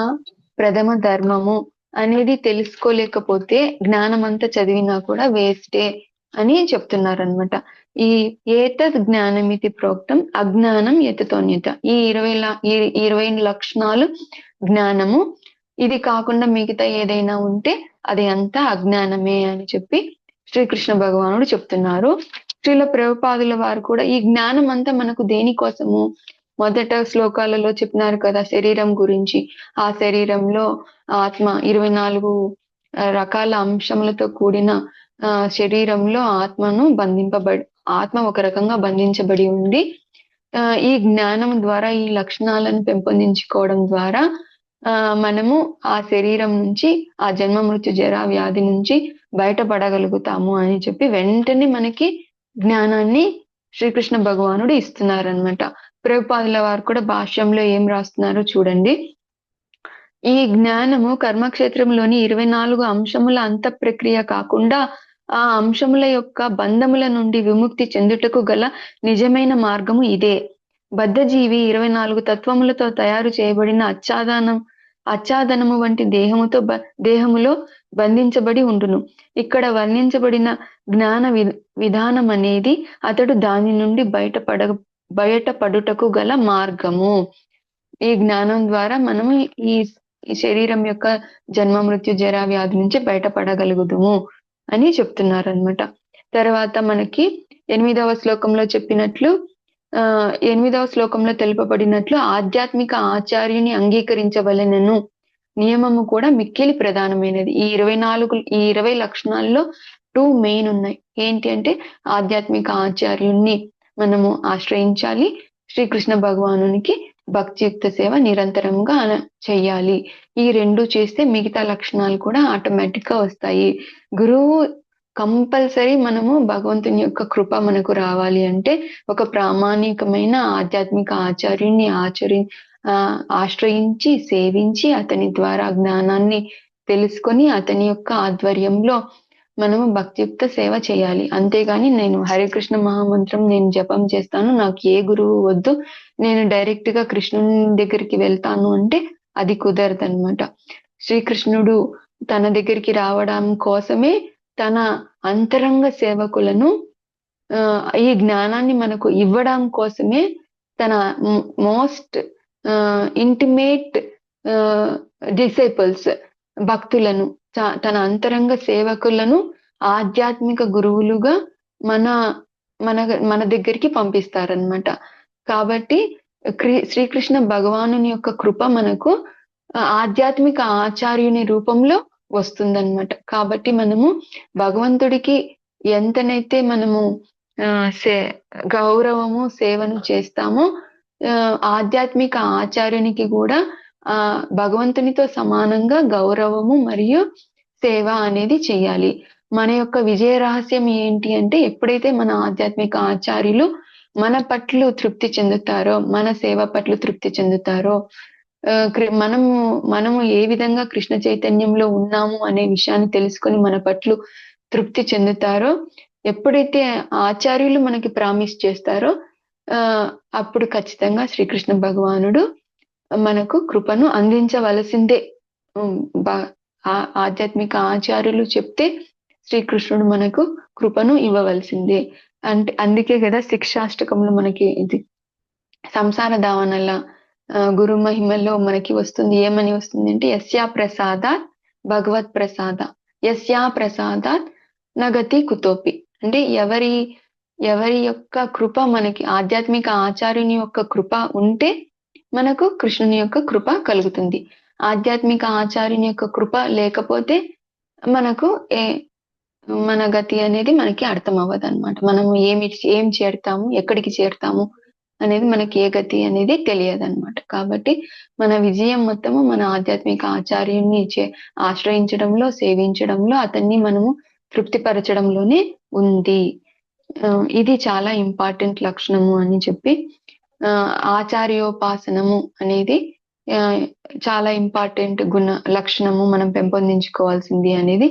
ప్రథమ ధర్మము అనేది తెలుసుకోలేకపోతే జ్ఞానం అంతా చదివినా కూడా వేస్టే అని చెప్తున్నారు అనమాట. ఈ ఏతద్ జ్ఞానమితి ప్రోక్తం అజ్ఞానం యతతోన్యత, ఈ 20 లక్షణాలు జ్ఞానము. ఇది కాకుండా మిగతా ఏదైనా ఉంటే అది అంతా అజ్ఞానమే అని చెప్పి శ్రీకృష్ణ భగవానుడు చెప్తున్నారు. శ్రీల ప్రభుపాదుల వారు కూడా ఈ జ్ఞానం అంతా మనకు దేనికోసము, మొదట శ్లోకాలలో చెప్పినారు కదా శరీరం గురించి. ఆ శరీరంలో ఆత్మ 24 రకాల అంశములతో కూడిన శరీరంలో ఆత్మ ఒక రకంగా బంధించబడి ఉంది. ఈ జ్ఞానం ద్వారా ఈ లక్షణాలను పెంపొందించుకోవడం ద్వారా మనము ఆ శరీరం నుంచి, ఆ జన్మ మృత్యు జరా వ్యాధి నుంచి బయటపడగలుగుతాము అని చెప్పి వెంటనే మనకి జ్ఞానాన్ని శ్రీకృష్ణ భగవానుడు ఇస్తున్నారనమాట. ప్రభుపాదుల వారు కూడా భాష్యంలో ఏం రాస్తున్నారో చూడండి. ఈ జ్ఞానము కర్మక్షేత్రంలోని 24 అంశముల అంత ప్రక్రియ కాకుండా ఆ అంశముల యొక్క బంధముల నుండి విముక్తి చెందుటకు గల నిజమైన మార్గము ఇదే. బద్ధజీవి 24 తత్వములతో తయారు చేయబడిన అచ్చాదనము వంటి దేహములో బంధించబడి ఉండును. ఇక్కడ వర్ణించబడిన జ్ఞాన విధానం అనేది అతడు దాని నుండి బయటపడుటకు గల మార్గము. ఈ జ్ఞానం ద్వారా మనము ఈ శరీరం యొక్క జన్మ మృత్యు జరా వ్యాధి నుంచి బయటపడగలుగుదుము అని చెప్తున్నారు అనమాట. తర్వాత మనకి 8వ శ్లోకంలో చెప్పినట్లు 8వ శ్లోకంలో తెలుపబడినట్లు ఆధ్యాత్మిక ఆచార్యుని అంగీకరించవలెనను నియమము కూడా మిక్కిలి ప్రధానమైనది. ఈ 20 లక్షణాల్లో 2 మెయిన్ ఉన్నాయి. ఏంటి అంటే ఆధ్యాత్మిక ఆచార్యుణ్ణి మనము ఆశ్రయించాలి, శ్రీకృష్ణ భగవానునికి భక్తియుక్త సేవ నిరంతరంగా చెయ్యాలి. ఈ 2 చేస్తే మిగతా లక్షణాలు కూడా ఆటోమేటిక్ గా వస్తాయి. గురువు కంపల్సరీ మనము భగవంతుని యొక్క కృప మనకు రావాలి అంటే ఒక ప్రామాణికమైన ఆధ్యాత్మిక ఆచార్యుని ఆశ్రయించి సేవించి అతని ద్వారా జ్ఞానాన్ని తెలుసుకొని అతని యొక్క ఆధ్వర్యంలో మనము భక్తియుక్త సేవ చేయాలి. అంతేగాని నేను హరే కృష్ణ మహామంత్రం నేను జపం చేస్తాను, నాకు ఏ గురువు వద్దు, నేను డైరెక్ట్ గా కృష్ణుని దగ్గరికి వెళ్తాను అంటే అది కుదరదనమాట. శ్రీకృష్ణుడు తన దగ్గరికి రావడం కోసమే తన అంతరంగ సేవకులను ఈ జ్ఞానాన్ని మనకు ఇవ్వడం కోసమే తన మోస్ట్ ఇంటిమేట్ డిసైపుల్స్ భక్తులను, తన అంతరంగ సేవకులను ఆధ్యాత్మిక గురువులుగా మన దగ్గరికి పంపిస్తారనమాట. కాబట్టి శ్రీకృష్ణ భగవానుని యొక్క కృప మనకు ఆధ్యాత్మిక ఆచార్యుని రూపంలో వస్తుందన్నమాట. కాబట్టి మనము భగవంతుడికి ఎంతనైతే మనము గౌరవము సేవను చేస్తామో ఆధ్యాత్మిక ఆచార్యునికి కూడా భగవంతునితో సమానంగా గౌరవము మరియు సేవ అనేది చేయాలి. మన యొక్క విజయ రహస్యం ఏంటి అంటే ఎప్పుడైతే మన ఆధ్యాత్మిక ఆచార్యులు మన పట్ల తృప్తి చెందుతారో, మన సేవ పట్ల తృప్తి చెందుతారో, మనము ఏ విధంగా కృష్ణ చైతన్యంలో ఉన్నాము అనే విషయాన్ని తెలుసుకొని మన పట్ల తృప్తి చెందుతారో, ఎప్పుడైతే ఆచార్యులు మనకి ప్రామిస్ చేస్తారో అప్పుడు ఖచ్చితంగా శ్రీకృష్ణ భగవానుడు మనకు కృపను అందించవలసిందే. ఆధ్యాత్మిక ఆచార్యులు చెప్తే శ్రీకృష్ణుడు మనకు కృపను ఇవ్వవలసిందే. అంటే అందుకే కదా శిక్షాష్టకంలో మనకి ఇది సంసార దావనల గురు మహిమల్లో మనకి వస్తుంది. ఏమని వస్తుంది అంటే యస్యా ప్రసాదాత్ భగవత్ ప్రసాద, యస్యా ప్రసాదాత్ నగతి కుతోపి. అంటే ఎవరి యొక్క కృప మనకి ఆధ్యాత్మిక ఆచార్యుని యొక్క కృప ఉంటే మనకు కృష్ణుని యొక్క కృప కలుగుతుంది. ఆధ్యాత్మిక ఆచార్యుని యొక్క కృప లేకపోతే మనకు మన గతి అనేది మనకి అర్థం అవ్వదు అనమాట. మనము ఏం చేరుతాము, ఎక్కడికి చేరుతాము అనేది మనకి ఏ గతి అనేది తెలియదు అనమాట. కాబట్టి మన విజయం మొత్తము మన ఆధ్యాత్మిక ఆచార్యుని ఆశ్రయించడంలో, సేవించడంలో, అతన్ని మనము తృప్తిపరచడంలోనే ఉంది. ఇది చాలా ఇంపార్టెంట్ లక్షణము అని చెప్పి ఆచార్యోపాసనము అనేది చాలా ఇంపార్టెంట్ లక్షణము మనం పెంపొందించుకోవాల్సింది అనేది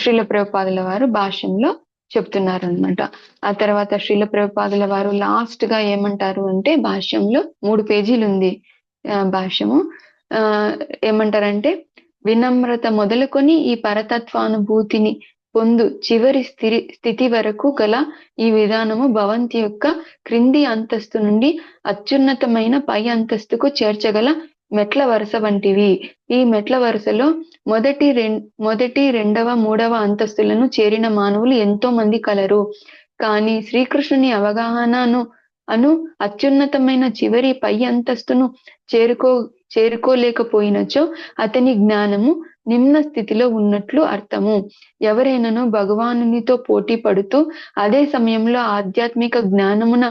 శ్రీల ప్రభుపాదుల వారు భాష్యంలో చెప్తున్నారు అనమాట. ఆ తర్వాత శ్రీల ప్రభుపాదుల వారు లాస్ట్ గా ఏమంటారు అంటే భాష్యంలో 3 పేజీలు ఉంది భాష్యము. ఏమంటారంటే వినమ్రత మొదలుకొని ఈ పరతత్వానుభూతిని పొందు చివరి స్థితి వరకు గల ఈ విధానము భవంతి యొక్క క్రింది అంతస్తు నుండి అత్యున్నతమైన పై అంతస్తుకు చేర్చగల మెట్ల వరుస వంటివి. ఈ మెట్ల వరుసలో మొదటి 2వ 3వ అంతస్తులను చేరిన మానవులు ఎంతో మంది కలరు. కానీ శ్రీకృష్ణుని అవగాహనను అను అత్యున్నతమైన చివరి పై అంతస్తును చేరుకోలేకపోయినచో అతని జ్ఞానము నిమ్న స్థితిలో ఉన్నట్లు అర్థము. ఎవరైనాను భగవానునితో పోటీ పడుతూ అదే సమయంలో ఆధ్యాత్మిక జ్ఞానమున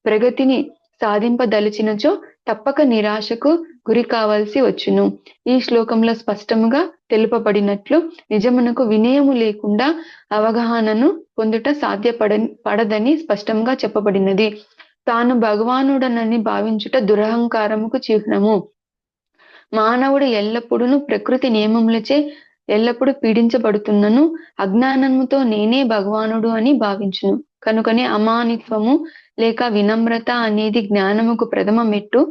ప్రగతిని సాధింపదలిచినచో తప్పక నిరాశకు గురి కావాల్సి వచ్చును. ఈ శ్లోకంలో స్పష్టముగా తెలుపబడినట్లు నిజమునకు వినయము లేకుండా అవగాహనను పొందుట పడదని స్పష్టంగా చెప్పబడినది. తాను భగవానుడనని భావించుట దురహంకారముకు చిహ్నము. మానవుడు ఎల్లప్పుడూ ప్రకృతి నియమములచే ఎల్లప్పుడూ పీడించబడుతున్నను అజ్ఞానముతో నేనే భగవానుడు అని భావించును. కనుకనే అమానిత్వము లేక వినమ్రత అనేది జ్ఞానముకు ప్రథమ మెట్టు.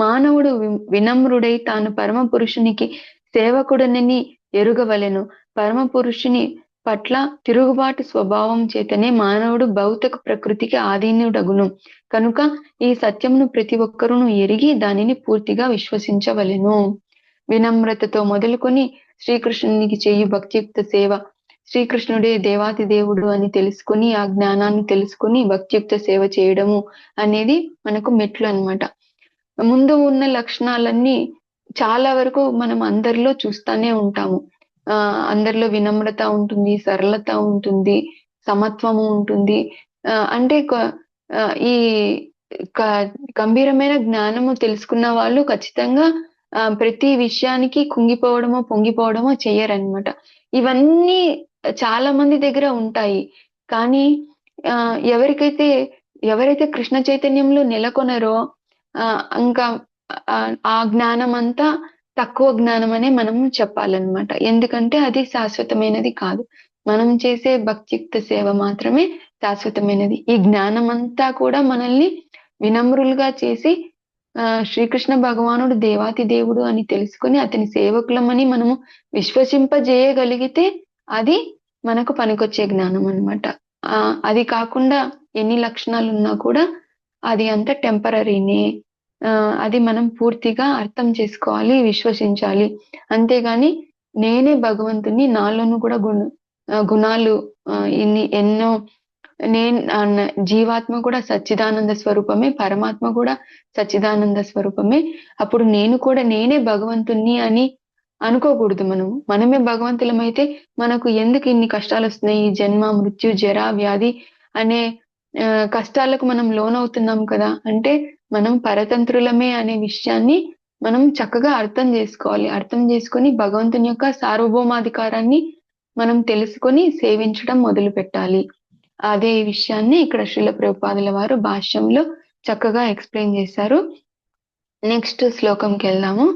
మానవుడు వినమ్రుడై తాను పరమ పురుషునికి సేవకుడనని ఎరుగవలెను. పరమ పురుషుని పట్ల తిరుగుబాటు స్వభావం చేతనే మానవుడు భౌతిక ప్రకృతికి ఆధీనుడగును. కనుక ఈ సత్యమును ప్రతి ఒక్కరూ ఎరిగి దానిని పూర్తిగా విశ్వసించవలెను. వినమ్రతతో మొదలుకొని శ్రీకృష్ణునికి చేయు భక్తియుక్త సేవ. శ్రీకృష్ణుడే దేవాతి దేవుడు అని తెలుసుకొని ఆ జ్ఞానాన్ని తెలుసుకొని భక్తియుక్త సేవ చేయడము అనేది మనకు మెట్లు అన్నమాట. ముందు ఉన్న లక్షణాలన్నీ చాలా వరకు మనం అందరిలో చూస్తానే ఉంటాము. అందరిలో వినమ్రత ఉంటుంది, సరళత ఉంటుంది, సమత్వము ఉంటుంది. అంటే ఈ గంభీరమైన జ్ఞానము తెలుసుకున్న వాళ్ళు ఖచ్చితంగా ప్రతి విషయానికి కుంగిపోవడమో పొంగిపోవడమో చెయ్యరన్నమాట. ఇవన్నీ చాలా మంది దగ్గర ఉంటాయి. కానీ ఎవరైతే కృష్ణ చైతన్యంలో నెలకొనరో ఇంకా ఆ జ్ఞానం అంతా తక్కువ జ్ఞానం అనే మనం చెప్పాలన్నమాట. ఎందుకంటే అది శాశ్వతమైనది కాదు. మనం చేసే భక్తియుక్త సేవ మాత్రమే శాశ్వతమైనది. ఈ జ్ఞానం అంతా కూడా మనల్ని వినమ్రులుగా చేసి శ్రీకృష్ణ భగవానుడు దేవాతి దేవుడు అని తెలుసుకొని అతని సేవకులమని మనము విశ్వసింపజేయగలిగితే అది మనకు పనికొచ్చే జ్ఞానం అన్నమాట. అది కాకుండా ఎన్ని లక్షణాలు ఉన్నా కూడా అది అంత టెంపరరీనే. అది మనం పూర్తిగా అర్థం చేసుకోవాలి, విశ్వసించాలి. అంతేగాని నేనే భగవంతుని, నాలోనూ కూడా గుణాలు ఎన్నో జీవాత్మ కూడా సచ్చిదానంద స్వరూపమే, పరమాత్మ కూడా సచ్చిదానంద స్వరూపమే. అప్పుడు నేనే భగవంతుణ్ణి అని అనుకోకూడదు. మనమే భగవంతులమైతే మనకు ఎందుకు ఇన్ని కష్టాలు వస్తున్నాయి? ఈ జన్మ, మృత్యు, జర, వ్యాధి అనే కష్టాలకు మనం లోనవుతున్నాం కదా. అంటే మనం పరతంత్రులమే అనే విషయాన్ని మనం చక్కగా అర్థం చేసుకోవాలి. అర్థం చేసుకొని భగవంతుని యొక్క సార్వభౌమాధికారాన్ని మనం తెలుసుకొని సేవించడం మొదలు పెట్టాలి. అదే విషయాన్ని ఇక్కడ శ్రీల ప్రభుపాదుల వారు భాష్యంలో చక్కగా ఎక్స్ప్లెయిన్ చేశారు. నెక్స్ట్ శ్లోకంకి వెళ్దాము.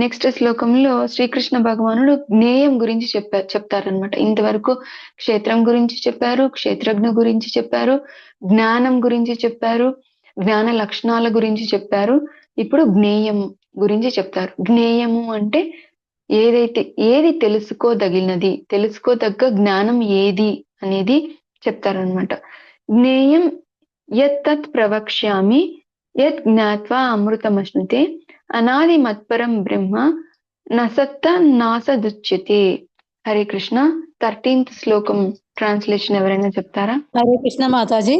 నెక్స్ట్ శ్లోకంలో శ్రీకృష్ణ భగవానుడు జ్ఞేయం గురించి చెప్తారనమాట. ఇంతవరకు క్షేత్రం గురించి చెప్పారు, క్షేత్రజ్ఞ గురించి చెప్పారు, జ్ఞానం గురించి చెప్పారు, జ్ఞాన లక్షణాల గురించి చెప్పారు. ఇప్పుడు జ్ఞేయం గురించి చెప్తారు. జ్ఞేయము అంటే ఏది తెలుసుకోదగ్గ జ్ఞానం ఏది అనేది చెప్తారనమాట. జ్ఞేయం యత్ ప్రవక్ష్యామి యత్ జ్ఞాత్వా అమృతమశ్నుతే అనాది మత్పరం బ్రహ్మ నసత్త నాసదుచ్యతే. హరే కృష్ణ. 13th శ్లోకం ట్రాన్స్లేషన్ ఎవరైనా చెప్తారా? హరే కృష్ణ మాతాజీ.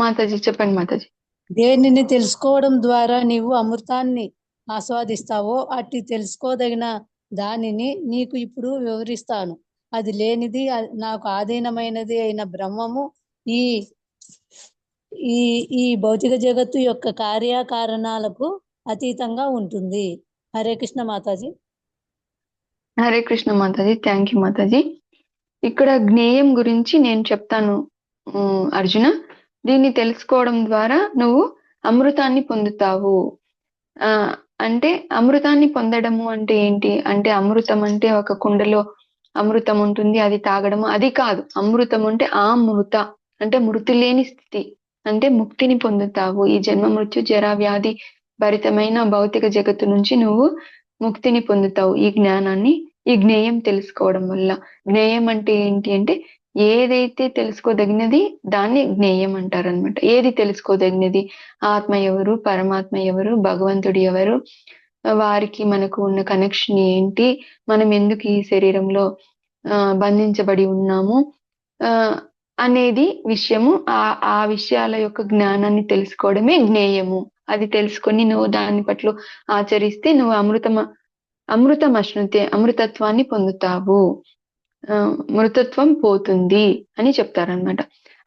మాతాజీ చెప్పండి మాతాజీ. దేనిని తెలుసుకోవడం ద్వారా నీవు అమృతాన్ని ఆస్వాదిస్తావో అట్టి తెలుసుకోదగిన దానిని నీకు ఇప్పుడు వివరిస్తాను. అది లేనిది నాకు ఆధీనమైనది అయిన బ్రహ్మము ఈ ఈ ఈ భౌతిక జగత్తు యొక్క కార్యకారణాలకు అతీతంగా ఉంటుంది. హరే కృష్ణ మాతాజీ. హరే కృష్ణ మాతాజీ. థ్యాంక్ యూ మాతాజీ. ఇక్కడ జ్ఞేయం గురించి నేను చెప్తాను అర్జున. దీన్ని తెలుసుకోవడం ద్వారా నువ్వు అమృతాన్ని పొందుతావు. అంటే అమృతాన్ని పొందడము అంటే ఏంటి అంటే, అమృతం అంటే ఒక కుండలో అమృతం ఉంటుంది, అది తాగడము అది కాదు. అమృతం అంటే మృత అంటే మృతి లేని స్థితి, అంటే ముక్తిని పొందుతావు. ఈ జన్మ, మృత్యు, జర, వ్యాధి భరితమైన భౌతిక జగత్తు నుంచి నువ్వు ముక్తిని పొందుతావు ఈ జ్ఞానాన్ని, ఈ జ్ఞేయం తెలుసుకోవడం వల్ల. జ్ఞేయం అంటే ఏంటి అంటే, ఏదైతే తెలుసుకోదగినది దాన్ని జ్ఞేయం అంటారనమాట. ఏది తెలుసుకోదగినది? ఆత్మ ఎవరు, పరమాత్మ ఎవరు, భగవంతుడు ఎవరు, వారికి మనకు ఉన్న కనెక్షన్ ఏంటి, మనం ఎందుకు ఈ శరీరంలో బంధించబడి ఉన్నాము, అనేది విషయము. ఆ విషయాల యొక్క జ్ఞానాన్ని తెలుసుకోవడమే జ్ఞేయము. అది తెలుసుకొని నువ్వు దాని పట్ల ఆచరిస్తే నువ్వు అమృతమశ్నుతే, అమృతత్వాన్ని పొందుతావు, మృతత్వం పోతుంది అని చెప్తారనమాట.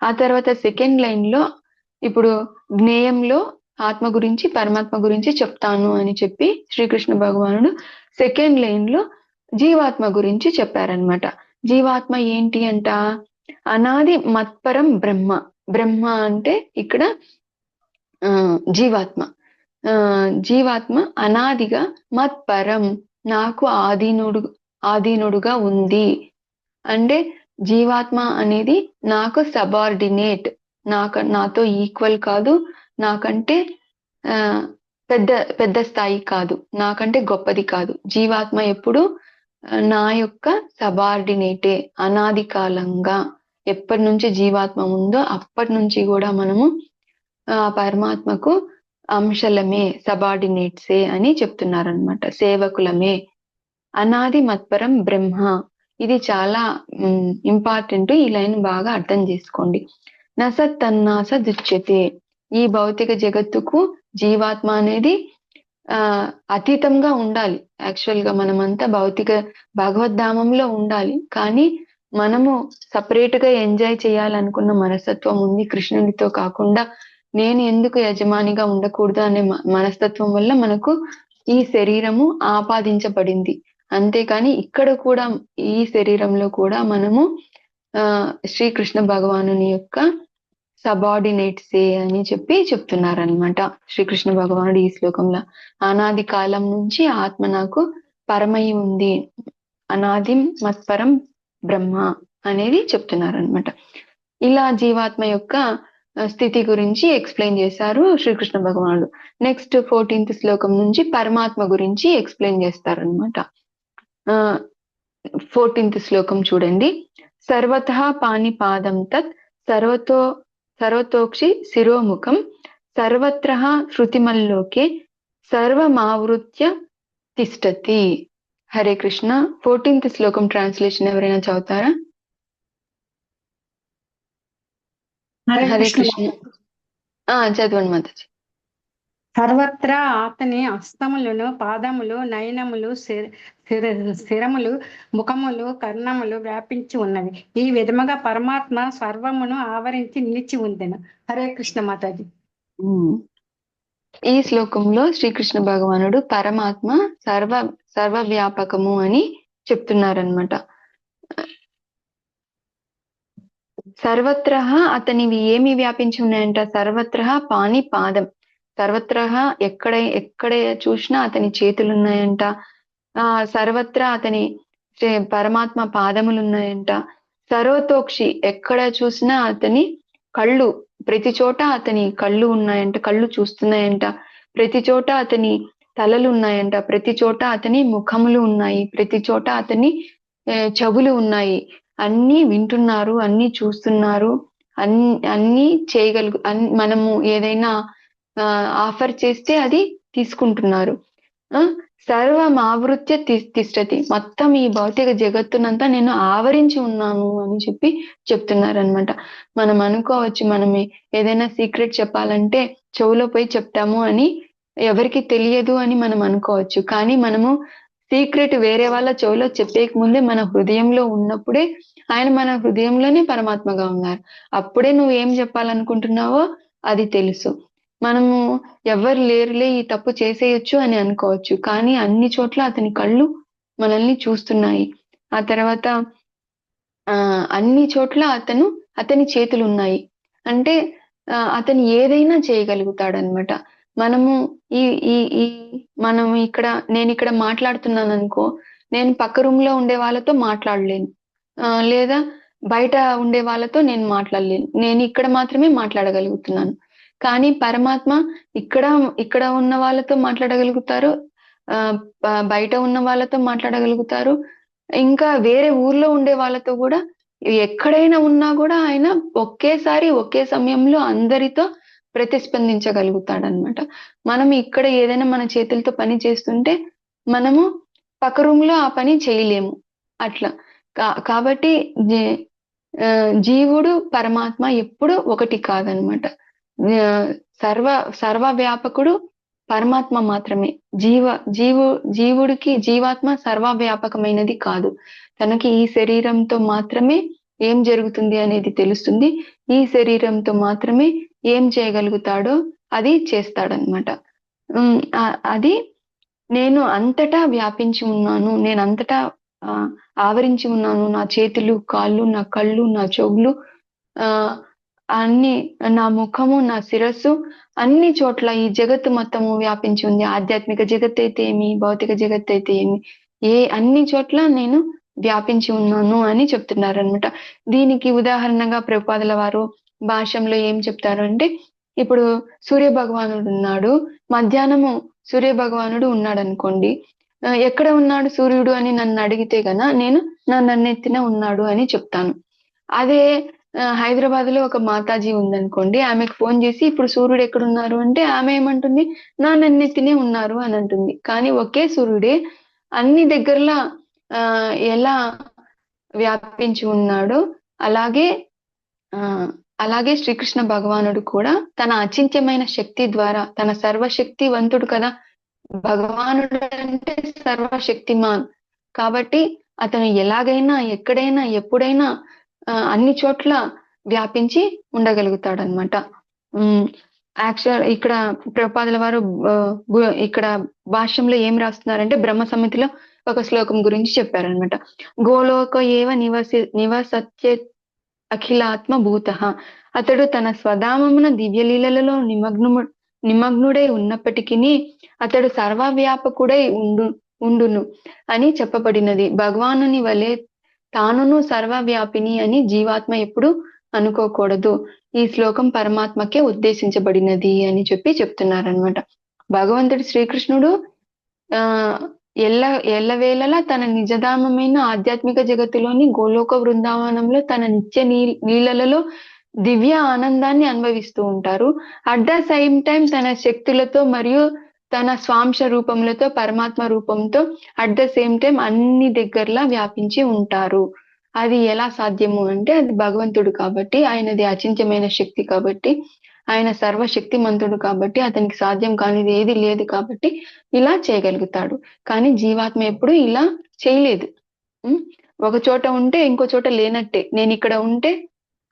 ఆ తర్వాత సెకండ్ లైన్ లో ఇప్పుడు జ్ఞేయంలో ఆత్మ గురించి పరమాత్మ గురించి చెప్తాను అని చెప్పి శ్రీకృష్ణ భగవానుడు సెకండ్ లైన్ లో జీవాత్మ గురించి చెప్పారనమాట. జీవాత్మ ఏంటి అంట? అనాది మత్పరం బ్రహ్మ. బ్రహ్మ అంటే ఇక్కడ జీవాత్మ. జీవాత్మ అనాదిగా మత్పరం, నాకు ఆధీనుడుగా ఉంది. అంటే జీవాత్మ అనేది నాకు సబార్డినేట్, నాతో ఈక్వల్ కాదు, నాకంటే పెద్ద స్థాయి కాదు, నాకంటే గొప్పది కాదు. జీవాత్మ ఎప్పుడు నా యొక్క సబార్డినేటే. అనాది కాలంగా ఎప్పటి నుంచి జీవాత్మ ఉందో అప్పటి నుంచి కూడా మనము పరమాత్మకు అంశలమే, సబార్డినేట్సే అని చెప్తున్నారనమాట, సేవకులమే. అనాది మత్పరం బ్రహ్మ, ఇది చాలా ఇంపార్టెంట్. ఈ లైన్ బాగా అర్థం చేసుకోండి. నసత్తన్నాసదుచ్యతే, ఈ భౌతిక జగత్తుకు జీవాత్మ అనేది అతీతంగా ఉండాలి. యాక్చువల్ గా మనమంతా భగవద్ధామంలో ఉండాలి, కానీ మనము సపరేట్ గా ఎంజాయ్ చేయాలనుకున్న మనస్తత్వం ఉంది కృష్ణునితో కాకుండా. నేను ఎందుకు యజమానిగా ఉండకూడదు అనే మనస్తత్వం వల్ల మనకు ఈ శరీరము ఆపాదించబడింది. అంతేకాని ఇక్కడ కూడా ఈ శరీరంలో కూడా మనము శ్రీకృష్ణ భగవానుని యొక్క సబార్డినేట్సే అని చెప్పి చెప్తున్నారనమాట శ్రీకృష్ణ భగవానుడు ఈ శ్లోకంలో. అనాది కాలం నుంచి ఆత్మ నాకు పరమై ఉంది, అనాది మత్పరం బ్రహ్మ అనేది చెప్తున్నారనమాట. ఇలా జీవాత్మ యొక్క స్థితి గురించి ఎక్స్ప్లెయిన్ చేశారు శ్రీకృష్ణ భగవానుడు. నెక్స్ట్ 14th శ్లోకం నుంచి పరమాత్మ గురించి ఎక్స్ప్లెయిన్ చేస్తారనమాట. 14th శ్లోకం చూడండి. సర్వతః పాణిపాదం తత్ సర్వతోక్షి శిరోముఖం సర్వత్రః శృతిమల్లోకే సర్వమావృత్య తిష్టతి. హరే కృష్ణ. 14th శ్లోకం ట్రాన్స్లేషన్ ఎవరైనా చదువుతారా? హరే కృష్ణ. చదవండి మాతాజీ. సర్వత్రా అతని హస్తములను, పాదములు, నయనములు, శిరములు, ముఖములు, కర్ణములు వ్యాపించి ఉన్నవి. ఈ విధముగా పరమాత్మ సర్వమును ఆవరించి నిలిచి ఉందెను. హరే కృష్ణ మాతాజీ. ఈ శ్లోకంలో శ్రీకృష్ణ భగవానుడు పరమాత్మ సర్వవ్యాపకము అని చెప్తున్నారనమాట. సర్వత్రః అతనివి ఏమి వ్యాపించి ఉన్నాయంట? సర్వత్రః పాణి పాదం. సర్వత్రః ఎక్కడ చూసినా అతని చేతులు ఉన్నాయంట. సర్వత్రా అతని పరమాత్మ పాదములు ఉన్నాయంట. సర్వతోక్షి, ఎక్కడ చూసినా అతని కళ్ళు, ప్రతి చోట అతని కళ్ళు ఉన్నాయంట, కళ్ళు చూస్తున్నాయంట. ప్రతి చోట అతని తలలు ఉన్నాయంట, ప్రతి చోట అతని ముఖములు ఉన్నాయి, ప్రతి చోట అతని చెవులు ఉన్నాయి. అన్ని వింటున్నారు, అన్ని చూస్తున్నారు, అన్ని మనము ఏదైనా ఆఫర్ చేస్తే అది తీసుకుంటున్నారు. సర్వమావృత్య తిష్టతి, మొత్తం ఈ భౌతిక జగత్తునంతా నేను ఆవరించి ఉన్నాను అని చెప్పి చెప్తున్నారనమాట. మనం అనుకోవచ్చు, మనం ఏదైనా సీక్రెట్ చెప్పాలంటే చెవులో పోయి చెప్తాము అని, ఎవరికి తెలియదు అని మనం అనుకోవచ్చు. కానీ మనము సీక్రెట్ వేరే వాళ్ళ చెవులో చెప్పేక ముందే మన హృదయంలో ఉన్నప్పుడే ఆయన మన హృదయంలోనే పరమాత్మగా ఉన్నారు. అప్పుడే నువ్వు ఏం చెప్పాలనుకుంటున్నావో అది తెలుసు. మనము ఎవరు లేరులే, ఈ తప్పు చేసేయొచ్చు అని అనుకోవచ్చు, కానీ అన్ని చోట్ల అతని కళ్ళు మనల్ని చూస్తున్నాయి. ఆ తర్వాత అన్ని చోట్ల అతని చేతులు ఉన్నాయి. అంటే అతను ఏదైనా చేయగలుగుతాడనమాట. మనము మనం నేను ఇక్కడ మాట్లాడుతున్నాను అనుకో, నేను పక్క రూమ్ లో ఉండే వాళ్ళతో మాట్లాడలేను, లేదా బయట ఉండే వాళ్ళతో నేను మాట్లాడలేను. నేను ఇక్కడ మాత్రమే మాట్లాడగలుగుతున్నాను. కానీ పరమాత్మ ఇక్కడ ఉన్న వాళ్ళతో మాట్లాడగలుగుతారు, బయట ఉన్న వాళ్ళతో మాట్లాడగలుగుతారు, ఇంకా వేరే ఊర్లో ఉండే వాళ్ళతో కూడా, ఎక్కడైనా ఉన్నా కూడా ఆయన ఒకేసారి ఒకే సమయంలో అందరితో ప్రతిస్పందించగలుగుతాడనమాట. మనం ఇక్కడ ఏదైనా మన చేతులతో పని చేస్తుంటే మనము పక్క రూమ్ లో ఆ పని చేయలేము. అట్లా కాబట్టి జీవుడు పరమాత్మ ఎప్పుడు ఒకటి కాదనమాట. సర్వ వ్యాపకుడు పరమాత్మ మాత్రమే. జీవుడికి జీవాత్మ సర్వవ్యాపకమైనది కాదు. తనకి ఈ శరీరంతో మాత్రమే ఏం జరుగుతుంది అనేది తెలుస్తుంది. ఈ శరీరంతో మాత్రమే ఏం చేయగలుగుతాడో అది చేస్తాడనమాట. అది నేను అంతటా వ్యాపించి ఉన్నాను, నేను అంతటా ఆవరించి ఉన్నాను. నా చేతులు, కాళ్ళు, నా కళ్ళు, నా చెవులు, అన్ని, నా ముఖము, నా శిరస్సు, అన్ని చోట్ల ఈ జగత్తు మొత్తము వ్యాపించి ఉంది. ఆధ్యాత్మిక జగత్ అయితే ఏమి, భౌతిక జగత్ అయితే ఏమి, అన్ని చోట్ల నేను వ్యాపించి ఉన్నాను అని చెప్తున్నారు అనమాట. దీనికి ఉదాహరణగా ప్రభుపాదుల వారు భాష్యంలో ఏం చెప్తారు అంటే, ఇప్పుడు సూర్య భగవానుడు ఉన్నాడు, మధ్యాహ్నము సూర్య భగవానుడు ఉన్నాడు అనుకోండి. ఎక్కడ ఉన్నాడు సూర్యుడు అని నన్ను అడిగితే గన నేను నా నన్నెత్తిన ఉన్నాడు అని చెప్తాను. అదే హైదరాబాద్ లో ఒక మాతాజీ ఉందనుకోండి, ఆమెకు ఫోన్ చేసి ఇప్పుడు సూర్యుడు ఎక్కడున్నారు అంటే ఆమె ఏమంటుంది, నా నన్నెత్తినే ఉన్నారు అని అంటుంది. కానీ ఒకే సూర్యుడే అన్ని దగ్గరలా ఎలా వ్యాపించి ఉన్నాడో అలాగే శ్రీకృష్ణ భగవానుడు కూడా తన అచింత్యమైన శక్తి ద్వారా, తన సర్వశక్తివంతుడు కదా భగవానుడు అంటే, సర్వశక్తిమాన్ కాబట్టి అతను ఎలాగైనా, ఎక్కడైనా, ఎప్పుడైనా, అన్ని చోట్ల వ్యాపించి ఉండగలుగుతాడనమాట. యాక్చువల్ ఇక్కడ ప్రభుపాదుల వారు ఇక్కడ భాష్యంలో ఏం రాస్తున్నారంటే, బ్రహ్మ సమితిలో ఒక శ్లోకం గురించి చెప్పారనమాట. గోలోక ఏవ నివసత్య అఖిలాత్మ భూత. అతడు తన స్వధామమున దివ్యలీలలో నిమగ్నుడై ఉన్నప్పటికీ అతడు సర్వవ్యాపకుడై ఉండును అని చెప్పబడినది. భగవానుని వలె తానును సర్వవ్యాపిని అని జీవాత్మ ఎప్పుడు అనుకోకూడదు. ఈ శ్లోకం పరమాత్మకే ఉద్దేశించబడినది అని చెప్తున్నారనమాట. భగవంతుడు శ్రీకృష్ణుడు ఎల్లవేళలా తన నిజధామమైన ఆధ్యాత్మిక జగత్తులోని గోలోక బృందావనంలో తన నిత్య లీలలలో దివ్య ఆనందాన్ని అనుభవిస్తూ ఉంటారు. అట్ ద సేమ్ టైం తన శక్తులతో మరియు తన స్వాంశ రూపములతో, పరమాత్మ రూపంతో అట్ ద సేమ్ టైం అన్ని దగ్గరలా వ్యాపించి ఉంటారు. అది ఎలా సాధ్యము అంటే, అది భగవంతుడు కాబట్టి, ఆయనది అచింత్యమైన శక్తి కాబట్టి, ఆయన సర్వశక్తిమంతుడు కాబట్టి, అతనికి సాధ్యం కానిది ఏది లేదు కాబట్టి ఇలా చేయగలుగుతాడు. కానీ జీవాత్మ ఎప్పుడు ఇలా చేయలేదు. ఒక చోట ఉంటే ఇంకో చోట లేనట్టే, నేను ఇక్కడ ఉంటే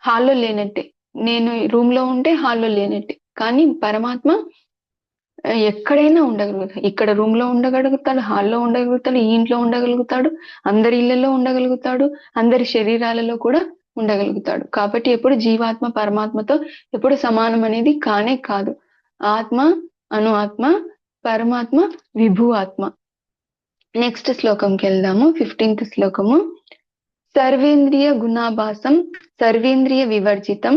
హాల్లో లేనట్టే, నేను రూమ్ లో ఉంటే హాల్లో లేనట్టే. కానీ పరమాత్మ ఎక్కడైనా ఉండగలుగుతాడు. ఇక్కడ రూమ్ లో ఉండగలుగుతాడు, హాల్లో ఉండగలుగుతాడు, ఈ ఇంట్లో ఉండగలుగుతాడు, అందరి ఇళ్లలో ఉండగలుగుతాడు, అందరి శరీరాలలో కూడా ఉండగలుగుతాడు. కాబట్టి ఎప్పుడు జీవాత్మ పరమాత్మతో ఎప్పుడు సమానం అనేది కానే కాదు. ఆత్మ అను ఆత్మ, పరమాత్మ విభు ఆత్మ. నెక్స్ట్ శ్లోకంకి వెళ్దాము. 15th శ్లోకము. సర్వేంద్రియ గుణాభాసం సర్వేంద్రియ వివర్జితం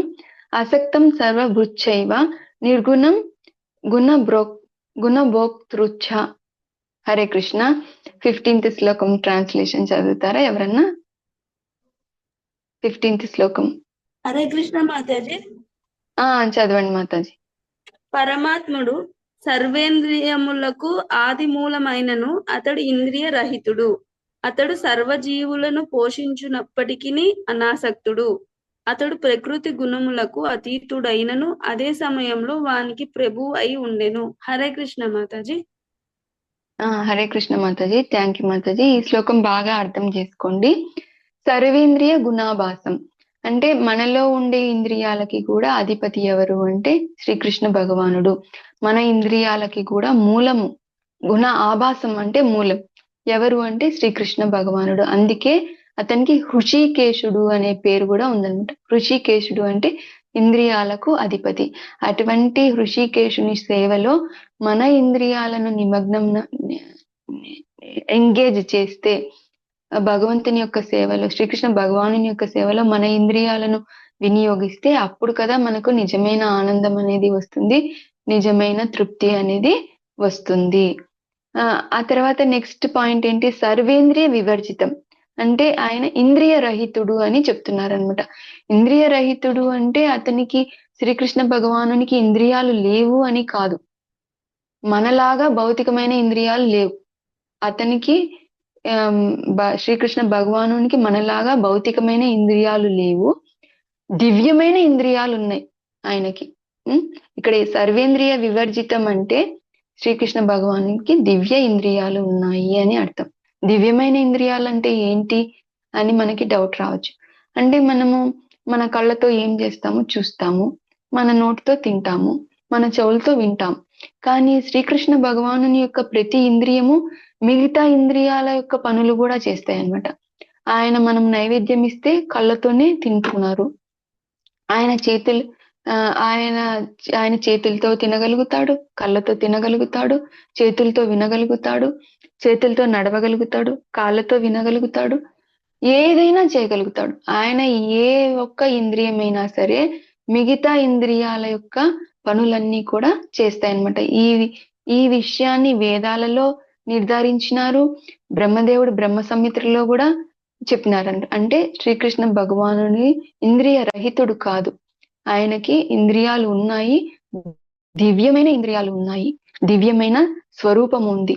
అసక్తం సర్వభృచ్చైవ నిర్గుణం గుణభోక్తృచ్ఛ. హరే కృష్ణ. 15th శ్లోకం ట్రాన్స్లేషన్ చదువుతారా ఎవరన్నా? 15th శ్లోకం. హరే కృష్ణ మాతాజీ. చదవండి మాతాజీ. పరమాత్ముడు సర్వేంద్రియములకు ఆది మూలమైనను అతడు ఇంద్రియ రహితుడు. అతడు సర్వజీవులను పోషించునప్పటికీ అనాసక్తుడు. అతడు ప్రకృతి గుణములకు అతీతుడైనను అదే సమయంలో వానికి ప్రభు అయి ఉండెను. హరే కృష్ణ మాతాజీ. హరే కృష్ణ మాతాజీ. థ్యాంక్ యూ మాతాజీ. ఈ శ్లోకం బాగా అర్థం చేసుకోండి. సర్వేంద్రియ గుణాభాసం అంటే మనలో ఉండే ఇంద్రియాలకి కూడా అధిపతి ఎవరు అంటే శ్రీకృష్ణ భగవానుడు. మన ఇంద్రియాలకి కూడా మూలము, గుణ ఆభాసం అంటే మూలం ఎవరు అంటే శ్రీకృష్ణ భగవానుడు. అందుకే అతనికి హృషికేశుడు అనే పేరు కూడా ఉందన్నమాట. హృషికేశుడు అంటే ఇంద్రియాలకు అధిపతి. అటువంటి హృషికేశుని సేవలో మన ఇంద్రియాలను నిమగ్నం ఎంగేజ్ చేస్తే, భగవంతుని యొక్క సేవలో, శ్రీకృష్ణ భగవానుని యొక్క సేవలో మన ఇంద్రియాలను వినియోగిస్తే అప్పుడు కదా మనకు నిజమైన ఆనందం అనేది వస్తుంది, నిజమైన తృప్తి అనేది వస్తుంది. ఆ తర్వాత నెక్స్ట్ పాయింట్ ఏంటి? సర్వేంద్రియ వివర్జితం అంటే ఆయన ఇంద్రియ రహితుడు అని చెప్తున్నారనమాట. ఇంద్రియ రహితుడు అంటే అతనికి, శ్రీకృష్ణ భగవానునికి ఇంద్రియాలు లేవు అని కాదు. మనలాగా భౌతికమైన ఇంద్రియాలు లేవు. అతనికి శ్రీకృష్ణ భగవానునికి మనలాగా భౌతికమైన ఇంద్రియాలు లేవు, దివ్యమైన ఇంద్రియాలు ఉన్నాయి ఆయనకి. ఇక్కడ ఈ సర్వేంద్రియ వివర్జితం అంటే శ్రీకృష్ణ భగవానునికి దివ్య ఇంద్రియాలు ఉన్నాయి అని అర్థం. దివ్యమైన ఇంద్రియాలు అంటే ఏంటి అని మనకి డౌట్ రావచ్చు. అంటే మనము మన కళ్ళతో ఏం చేస్తాము, చూస్తాము, మన నోటితో తింటాము, మన చెవులతో వింటాం. కానీ శ్రీకృష్ణ భగవానుని యొక్క ప్రతి ఇంద్రియము మిగతా ఇంద్రియాల యొక్క పనులు కూడా చేస్తాయి అన్నమాట. మనం నైవేద్యం ఇస్తే కళ్ళతోనే తింటున్నారు, ఆయన చేతులతో తినగలుగుతాడు, కళ్ళతో తినగలుగుతాడు, చేతులతో వినగలుగుతాడు, చేతులతో నడవగలుగుతాడు, కాళ్ళతో వినగలుగుతాడు, ఏదైనా చేయగలుగుతాడు. ఆయన ఏ ఒక్క ఇంద్రియమైనా సరే మిగతా ఇంద్రియాల యొక్క పనులన్నీ కూడా చేస్తాయన్నమాట. ఈ విషయాన్ని వేదాలలో నిర్ధారించినారు, బ్రహ్మదేవుడు బ్రహ్మ సంహితలో కూడా చెప్పినారంట. అంటే శ్రీకృష్ణ భగవానుని ఇంద్రియ రహితుడు కాదు, ఆయనకి ఇంద్రియాలు ఉన్నాయి, దివ్యమైన ఇంద్రియాలు ఉన్నాయి, దివ్యమైన స్వరూపం ఉంది.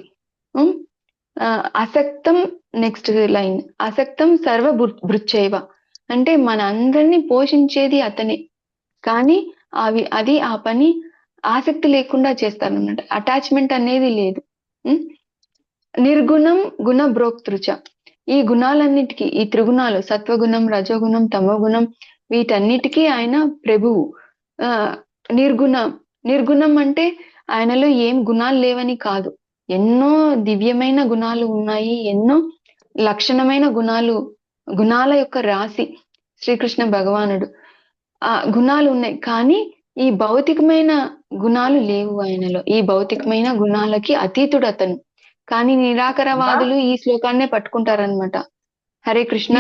అసక్తం, నెక్స్ట్ లైన్, అసక్తం సర్వ భృచ్చైవ అంటే మన అందరినీ పోషించేది అతనే, కానీ ఆ పని ఆసక్తి లేకుండా చేస్తారన్నమాట. అటాచ్మెంట్ అనేది లేదు. నిర్గుణం గుణ భ్రోక్తృచ, ఈ గుణాలన్నిటికీ, ఈ త్రిగుణాలు సత్వగుణం, రజోగుణం, తమోగుణం, వీటన్నిటికీ ఆయన ప్రభువు. నిర్గుణం అంటే ఆయనలో ఏం గుణాలు లేవని కాదు, ఎన్నో దివ్యమైన గుణాలు ఉన్నాయి, ఎన్నో లక్షణమైన గుణాల యొక్క రాశి శ్రీకృష్ణ భగవానుడు. ఆ గుణాలు ఉన్నాయి, కానీ ఈ భౌతికమైన గుణాలు లేవు ఆయనలో. ఈ భౌతికమైన గుణాలకి అతీతుడు అతను. కానీ నిరాకరవాదులు ఈ శ్లోకాన్నే పట్టుకుంటారనమాట. హరే కృష్ణ.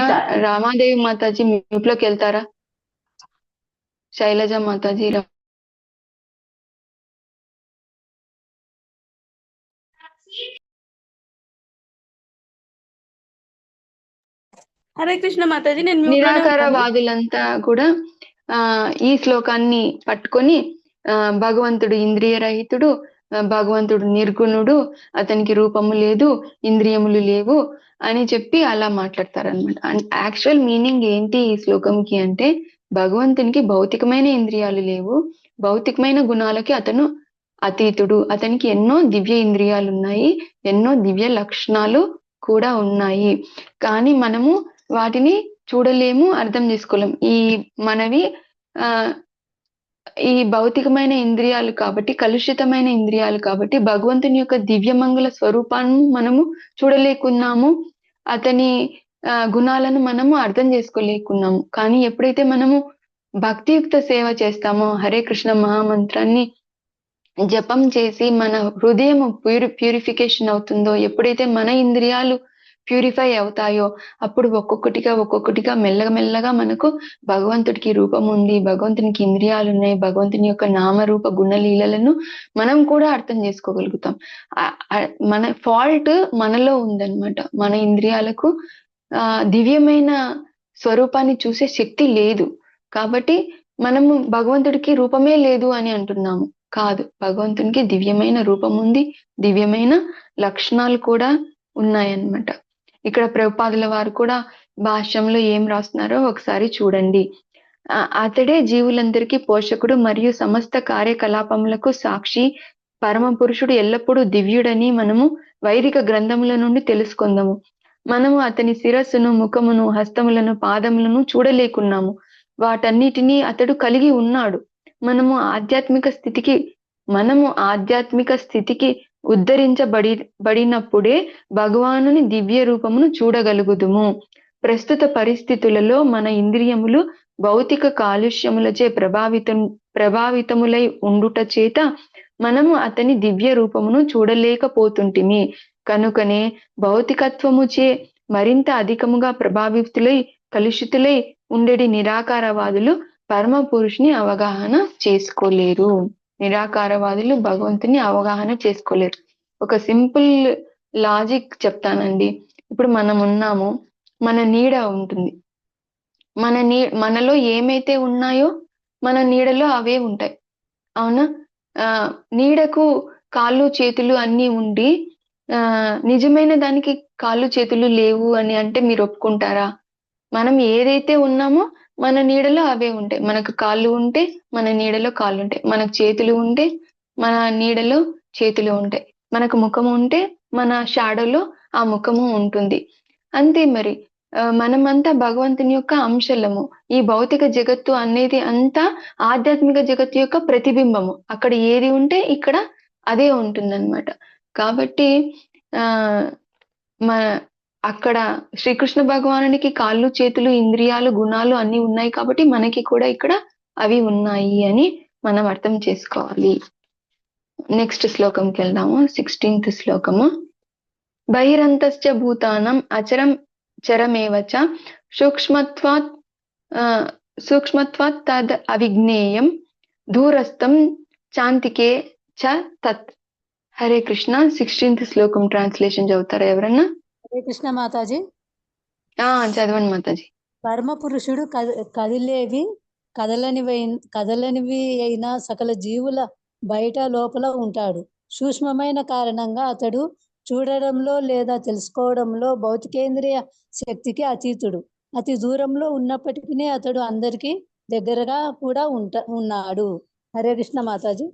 రామాదేవి మాతాజీ మ్యూట్ లోకి వెళ్తారా? శైలజ మాతాజీ. హరే కృష్ణ మాతాజీ. నేను నిరాకారవాదులంతా కూడా ఈ శ్లోకాన్ని పట్టుకొని భగవంతుడు ఇంద్రియ రహితుడు, భగవంతుడు నిర్గుణుడు, అతనికి రూపము లేదు, ఇంద్రియములు లేవు అని చెప్పి అలా మాట్లాడతారనమాట. యాక్చువల్ మీనింగ్ ఏంటి ఈ శ్లోకంకి అంటే, భగవంతునికి భౌతికమైన ఇంద్రియాలు లేవు, భౌతికమైన గుణాలకి అతను అతీతుడు, అతనికి ఎన్నో దివ్య ఇంద్రియాలు ఉన్నాయి, ఎన్నో దివ్య లక్షణాలు కూడా ఉన్నాయి, కానీ మనము వాటిని చూడలేము, అర్థం చేసుకోలేము. మనవి ఈ భౌతికమైన ఇంద్రియాలు కాబట్టి, కలుషితమైన ఇంద్రియాలు కాబట్టి భగవంతుని యొక్క దివ్యమంగళ స్వరూపాన్ని మనము చూడలేకున్నాము, అతని గుణాలను మనము అర్థం చేసుకోలేకున్నాము. కానీ ఎప్పుడైతే మనము భక్తియుక్త సేవ చేస్తామో, హరే కృష్ణ మహామంత్రాన్ని జపం చేసి మన హృదయం ప్యూరిఫికేషన్ అవుతుందో, ఎప్పుడైతే మన ఇంద్రియాలు ప్యూరిఫై అవుతాయో, అప్పుడు ఒక్కొక్కటిగా మెల్లగా మనకు భగవంతుడికి రూపం ఉంది, భగవంతునికి ఇంద్రియాలు ఉన్నాయి, భగవంతుని యొక్క నామరూప గుణలీలలను మనం కూడా అర్థం చేసుకోగలుగుతాం. మన ఫాల్ట్ మనలో ఉందన్నమాట. మన ఇంద్రియాలకు దివ్యమైన స్వరూపాన్ని చూసే శక్తి లేదు, కాబట్టి మనము భగవంతుడికి రూపమే లేదు అని అంటున్నాము. కాదు, భగవంతునికి దివ్యమైన రూపం ఉంది, దివ్యమైన లక్షణాలు కూడా ఉన్నాయన్నమాట. ఇక్కడ ప్రభుపాదుల వారు కూడా భాష్యంలో ఏం రాస్తున్నారో ఒకసారి చూడండి. అతడే జీవులందరికీ పోషకుడు మరియు సమస్త కార్యకలాపములకు సాక్షి, పరమ పురుషుడు ఎల్లప్పుడూ దివ్యుడని మనము వైదిక గ్రంథముల నుండి తెలుసుకుందాము. మనము అతని శిరస్సును, ముఖమును, హస్తములను, పాదములను చూడలేకున్నాము, వాటన్నిటినీ అతడు కలిగి ఉన్నాడు. మనము ఆధ్యాత్మిక స్థితికి ఉద్ధరించబడినప్పుడే భగవానుని దివ్య రూపమును చూడగలుగుదుము. ప్రస్తుత పరిస్థితులలో మన ఇంద్రియములు భౌతిక కాలుష్యములచే ప్రభావితములై ఉండుట చేత మనము అతని దివ్య రూపమును చూడలేకపోతుంటిమి. కనుకనే భౌతికత్వముచే మరింత అధికముగా ప్రభావితులై కలుషితులై ఉండేటి నిరాకారవాదులు పరమ పురుషుని అవగాహన చేసుకోలేరు. నిరాకారవాదులు భగవంతుని అవగాహన చేసుకోలేరు. ఒక సింపుల్ లాజిక్ చెప్తానండి. ఇప్పుడు మనం ఉన్నాము, మన నీడ ఉంటుంది, మనలో ఏమైతే ఉన్నాయో మన నీడలో అవే ఉంటాయి, అవునా? నీడకు కాళ్ళు చేతులు అన్నీ ఉండి నిజమైన దానికి కాళ్ళు చేతులు లేవు అని అంటే మీరు ఒప్పుకుంటారా? మనం ఏదైతే ఉన్నామో మన నీడలో అవే ఉంటాయి. మనకు కాళ్ళు ఉంటే మన నీడలో కాళ్ళు ఉంటాయి. మనకు చేతులు ఉంటే మన నీడలో చేతులు ఉంటాయి. మనకు ముఖము ఉంటే మన షాడోలో ఆ ముఖము ఉంటుంది. అంతే మరి. మనమంతా భగవంతుని యొక్క అంశలము. ఈ భౌతిక జగత్తు అనేది అంతా ఆధ్యాత్మిక జగత్తు యొక్క ప్రతిబింబము. అక్కడ ఏది ఉంటే ఇక్కడ అదే ఉంటుందన్నమాట. కాబట్టి ఆ అక్కడ శ్రీకృష్ణ భగవానునికి కాళ్ళు చేతులు ఇంద్రియాలు గుణాలు అన్ని ఉన్నాయి కాబట్టి మనకి కూడా ఇక్కడ అవి ఉన్నాయి అని మనం అర్థం చేసుకోవాలి. నెక్స్ట్ శ్లోకంకి వెళ్దాము. 16th శ్లోకము. బహిరంతశ్చ భూతానం అచరం చరమేవచ సూక్ష్మత్వాత్ తద్ అవిజ్ఞేయం దూరస్థం చాంతికే చ తత్. హరే కృష్ణ. 16th శ్లోకం ట్రాన్స్లేషన్ చదువుతారా ఎవరన్నా? హరే కృష్ణ మాతాజీ. చదవండి మాతాజీ. పరమ పురుషుడు కదలనివి అయిన సకల జీవుల బయట లోపల ఉంటాడు. సూక్ష్మమైన కారణంగా అతడు చూడడంలో లేదా తెలుసుకోవడంలో భౌతికేంద్రియ శక్తికి అతీతుడు. అతి దూరంలో ఉన్నప్పటికీ అతడు అందరికీ దగ్గరగా కూడా ఉన్నాడు. హరే కృష్ణ మాతాజీ.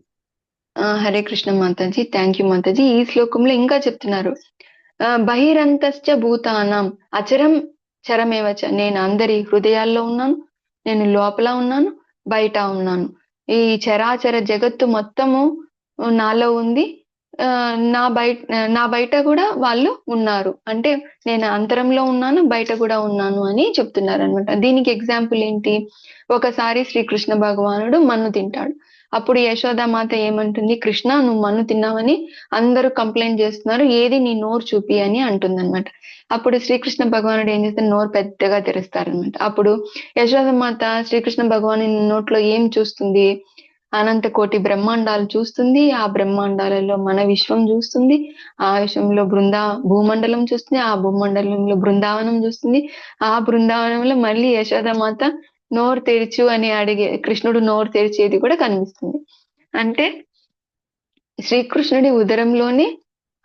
హరే కృష్ణ మాతాజీ. థ్యాంక్ యూ మాతాజీ. ఈ శ్లోకంలో ఇంకా చెప్తున్నారు, బహిరంతశ్చ భూతానం అచరం చరమేవచ. నేను అందరి హృదయాల్లో ఉన్నాను, నేను లోపల ఉన్నాను, బయట ఉన్నాను. ఈ చరాచర జగత్తు మొత్తము నాలో ఉంది, నా బయట కూడా వాళ్ళు ఉన్నారు. అంటే నేను అంతరంలో ఉన్నాను, బయట కూడా ఉన్నాను అని చెప్తున్నారు అనమాట. దీనికి ఎగ్జాంపుల్ ఏంటి? ఒకసారి శ్రీకృష్ణ భగవానుడు మన్ను తింటాడు. అప్పుడు యశోదామాత ఏమంటుంది, కృష్ణ నువ్వు మన్ను తిన్నావని అందరూ కంప్లైంట్ చేస్తున్నారు, ఏది నీ నోరు చూపి అని అంటుందన్నమాట. అప్పుడు శ్రీకృష్ణ భగవానుడు ఏం చేస్తే నోరు పెద్దగా తెరుస్తారనమాట. అప్పుడు యశోదామాత శ్రీకృష్ణ భగవాను నోట్లో ఏం చూస్తుంది? అనంత కోటి బ్రహ్మాండాలు చూస్తుంది. ఆ బ్రహ్మాండాలలో మన విశ్వం చూస్తుంది, ఆ విశ్వంలో భూమండలం చూస్తుంది, ఆ భూమండలంలో బృందావనం చూస్తుంది, ఆ బృందావనంలో మళ్ళీ యశోదామాత నోరు తెరిచు అని అడిగే కృష్ణుడు నోరు తెరిచేది కూడా కనిపిస్తుంది. అంటే శ్రీకృష్ణుడి ఉదరంలోనే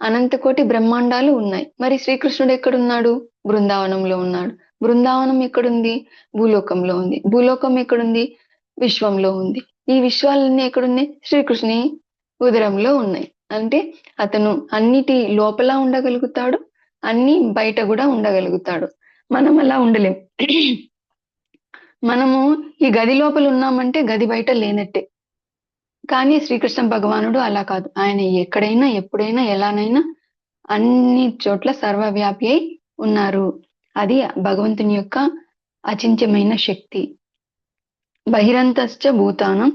అనంతకోటి బ్రహ్మాండాలు ఉన్నాయి. మరి శ్రీకృష్ణుడు ఎక్కడున్నాడు? బృందావనంలో ఉన్నాడు. బృందావనం ఎక్కడుంది? భూలోకంలో ఉంది. భూలోకం ఎక్కడుంది? విశ్వంలో ఉంది. ఈ విశ్వాలన్నీ ఎక్కడున్నాయి? శ్రీకృష్ణుని ఉదరంలో ఉన్నాయి. అంటే అతను అన్నిటి లోపల ఉండగలుగుతాడు, అన్ని బయట కూడా ఉండగలుగుతాడు. మనం అలా ఉండలేం. మనము ఈ గది లోపల ఉన్నామంటే గది బయట లేనట్టే. కానీ శ్రీకృష్ణ భగవానుడు అలా కాదు. ఆయన ఎక్కడైనా ఎప్పుడైనా ఎలానైనా అన్ని చోట్ల సర్వవ్యాపి అయి ఉన్నారు. అది భగవంతుని యొక్క అచింత్యమైన శక్తి. బహిరంతశ్చ భూతానం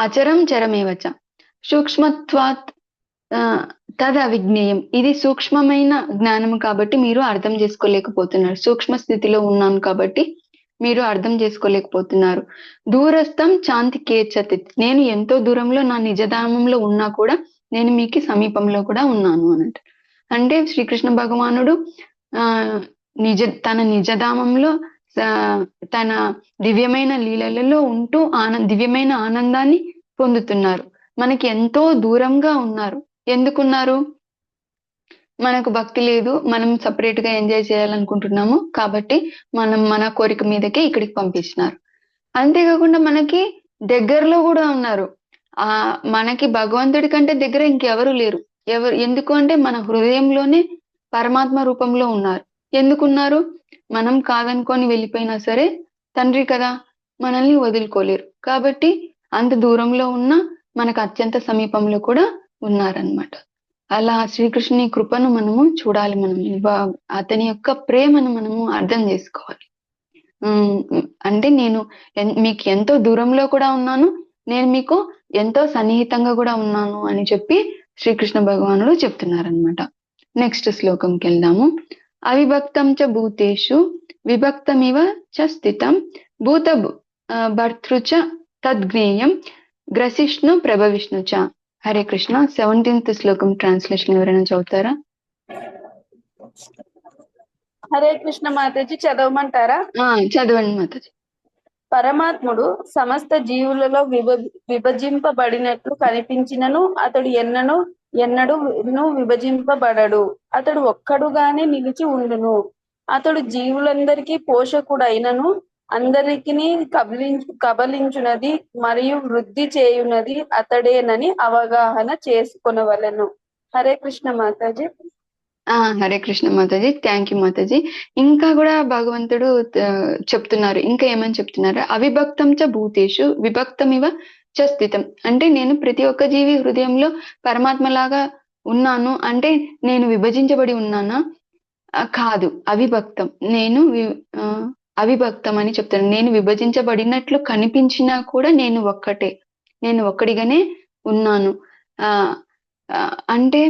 అచరం చరమేవచ సూక్ష్మత్వాత్ తద్ అవిజ్ఞేయం. ఇది సూక్ష్మమైన జ్ఞానం కాబట్టి మీరు అర్థం చేసుకోలేకపోతున్నారు. సూక్ష్మ స్థితిలో ఉన్నాను కాబట్టి మీరు అర్థం చేసుకోలేకపోతున్నారు. దూరస్థం శాంతి కేచతి. నేను ఎంతో దూరంలో నా నిజధామంలో ఉన్నా కూడా నేను మీకు సమీపంలో కూడా ఉన్నాను అన్నట్టు. అంటే శ్రీకృష్ణ భగవానుడు తన నిజధామంలో తన దివ్యమైన లీలలలో ఉంటూ దివ్యమైన ఆనందాన్ని పొందుతున్నారు. మనకి ఎంతో దూరంగా ఉన్నారు. ఎందుకున్నారు? మనకు భక్తి లేదు, మనం సపరేట్ గా ఎంజాయ్ చేయాలనుకుంటున్నాము కాబట్టి మన కోరిక మీదకే ఇక్కడికి పంపించినారు. అంతేకాకుండా మనకి దగ్గరలో కూడా ఉన్నారు. మనకి భగవంతుడి కంటే దగ్గర ఇంకెవరు లేరు. ఎందుకు అంటే మన హృదయంలోనే పరమాత్మ రూపంలో ఉన్నారు. ఎందుకున్నారు? మనం కాదనుకొని వెళ్ళిపోయినా సరే తండ్రి కదా, మనల్ని వదులుకోలేరు. కాబట్టి అంత దూరంలో ఉన్న మనకు అత్యంత సమీపంలో కూడా ఉన్నారనమాట. అలా శ్రీకృష్ణుని కృపను మనము చూడాలి. అతని యొక్క ప్రేమను మనము అర్థం చేసుకోవాలి. అంటే నేను మీకు ఎంతో దూరంలో కూడా ఉన్నాను, నేను మీకు ఎంతో సన్నిహితంగా కూడా ఉన్నాను అని చెప్పి శ్రీకృష్ణ భగవానుడు చెప్తున్నారనమాట. నెక్స్ట్ శ్లోకంకి వెళ్దాము. అవిభక్తం చ భూతేషు విభక్తమివ చ స్థితం భూత భర్తృచ తద్జ్ఞేయం గ్రసిష్ణు ప్రభవిష్ణు చ. హరే కృష్ణ. 17th శ్లోకం ట్రాన్స్లేషన్ ఎవరైనా చదువుతారా? హరే కృష్ణ మాతాజీ. చదవమంటారా? చదవండి మాతాజీ. పరమాత్ముడు సమస్త జీవులలో విభజింపబడినట్లు కనిపించినను అతడు ఎన్ననూ ఎన్నడూను విభజింపబడడు. అతడు ఒక్కడుగానే నిలిచి ఉండును. అతడు జీవులందరికీ పోషకుడైనను అందరికిని కబలించునది మరియు వృద్ధి చేయునది అతడేనని అవగాహన చేసుకొనవలెను. హరే కృష్ణ మాతాజీ. హరే కృష్ణ మాతాజీ. థ్యాంక్ యూ మాతాజీ. ఇంకా కూడా భగవంతుడు చెప్తున్నారు, ఇంకా ఏమని చెప్తున్నారు, అవిభక్తం చ భూతేషు విభక్తమివ చ స్థితం. అంటే నేను ప్రతి ఒక్క జీవి హృదయంలో పరమాత్మలాగా ఉన్నాను అంటే నేను విభజించబడి ఉన్నానా? కాదు, అవిభక్తం. నేను అవిభక్తం అని చెప్తాను. నేను విభజించబడినట్లు కనిపించినా కూడా నేను ఒక్కటే, నేను ఒక్కడిగానే ఉన్నాను. అంటే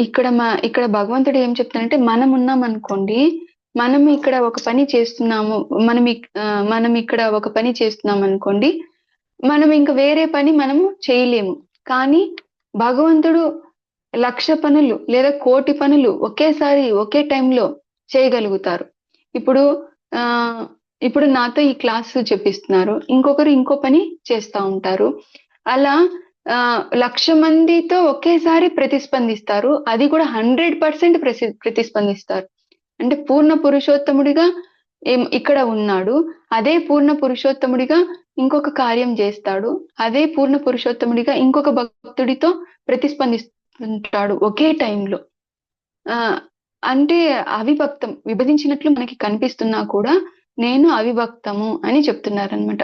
ఇక్కడ భగవంతుడు ఏం చెప్తానంటే, మనం ఉన్నాం అనుకోండి, మనం ఇక్కడ ఒక పని చేస్తున్నాము, మనం ఇక్కడ ఒక పని చేస్తున్నాం అనుకోండి, మనం ఇంకా వేరే పని మనము చేయలేము. కానీ భగవంతుడు 1,00,000 పనులు లేదా 1,00,000 పనులు ఒకేసారి ఒకే టైంలో చేయగలుగుతారు. ఇప్పుడు నాతో ఈ క్లాసు చెప్పిస్తున్నారు, ఇంకొకరు ఇంకో పని చేస్తూ ఉంటారు. అలా 1,00,000 మందితో ఒకేసారి ప్రతిస్పందిస్తారు, అది కూడా 100% ప్రతిస్పందిస్తారు. అంటే పూర్ణ పురుషోత్తముడిగా ఇక్కడ ఉన్నాడు, అదే పూర్ణ పురుషోత్తముడిగా ఇంకొక కార్యం చేస్తాడు, అదే పూర్ణ పురుషోత్తముడిగా ఇంకొక భక్తుడితో ప్రతిస్పందిస్తుంటాడు ఒకే టైంలో. అంటే అవిభక్తం, విభజించినట్లు మనకి కనిపిస్తున్నా కూడా నేను అవిభక్తము అని చెప్తున్నారనమాట.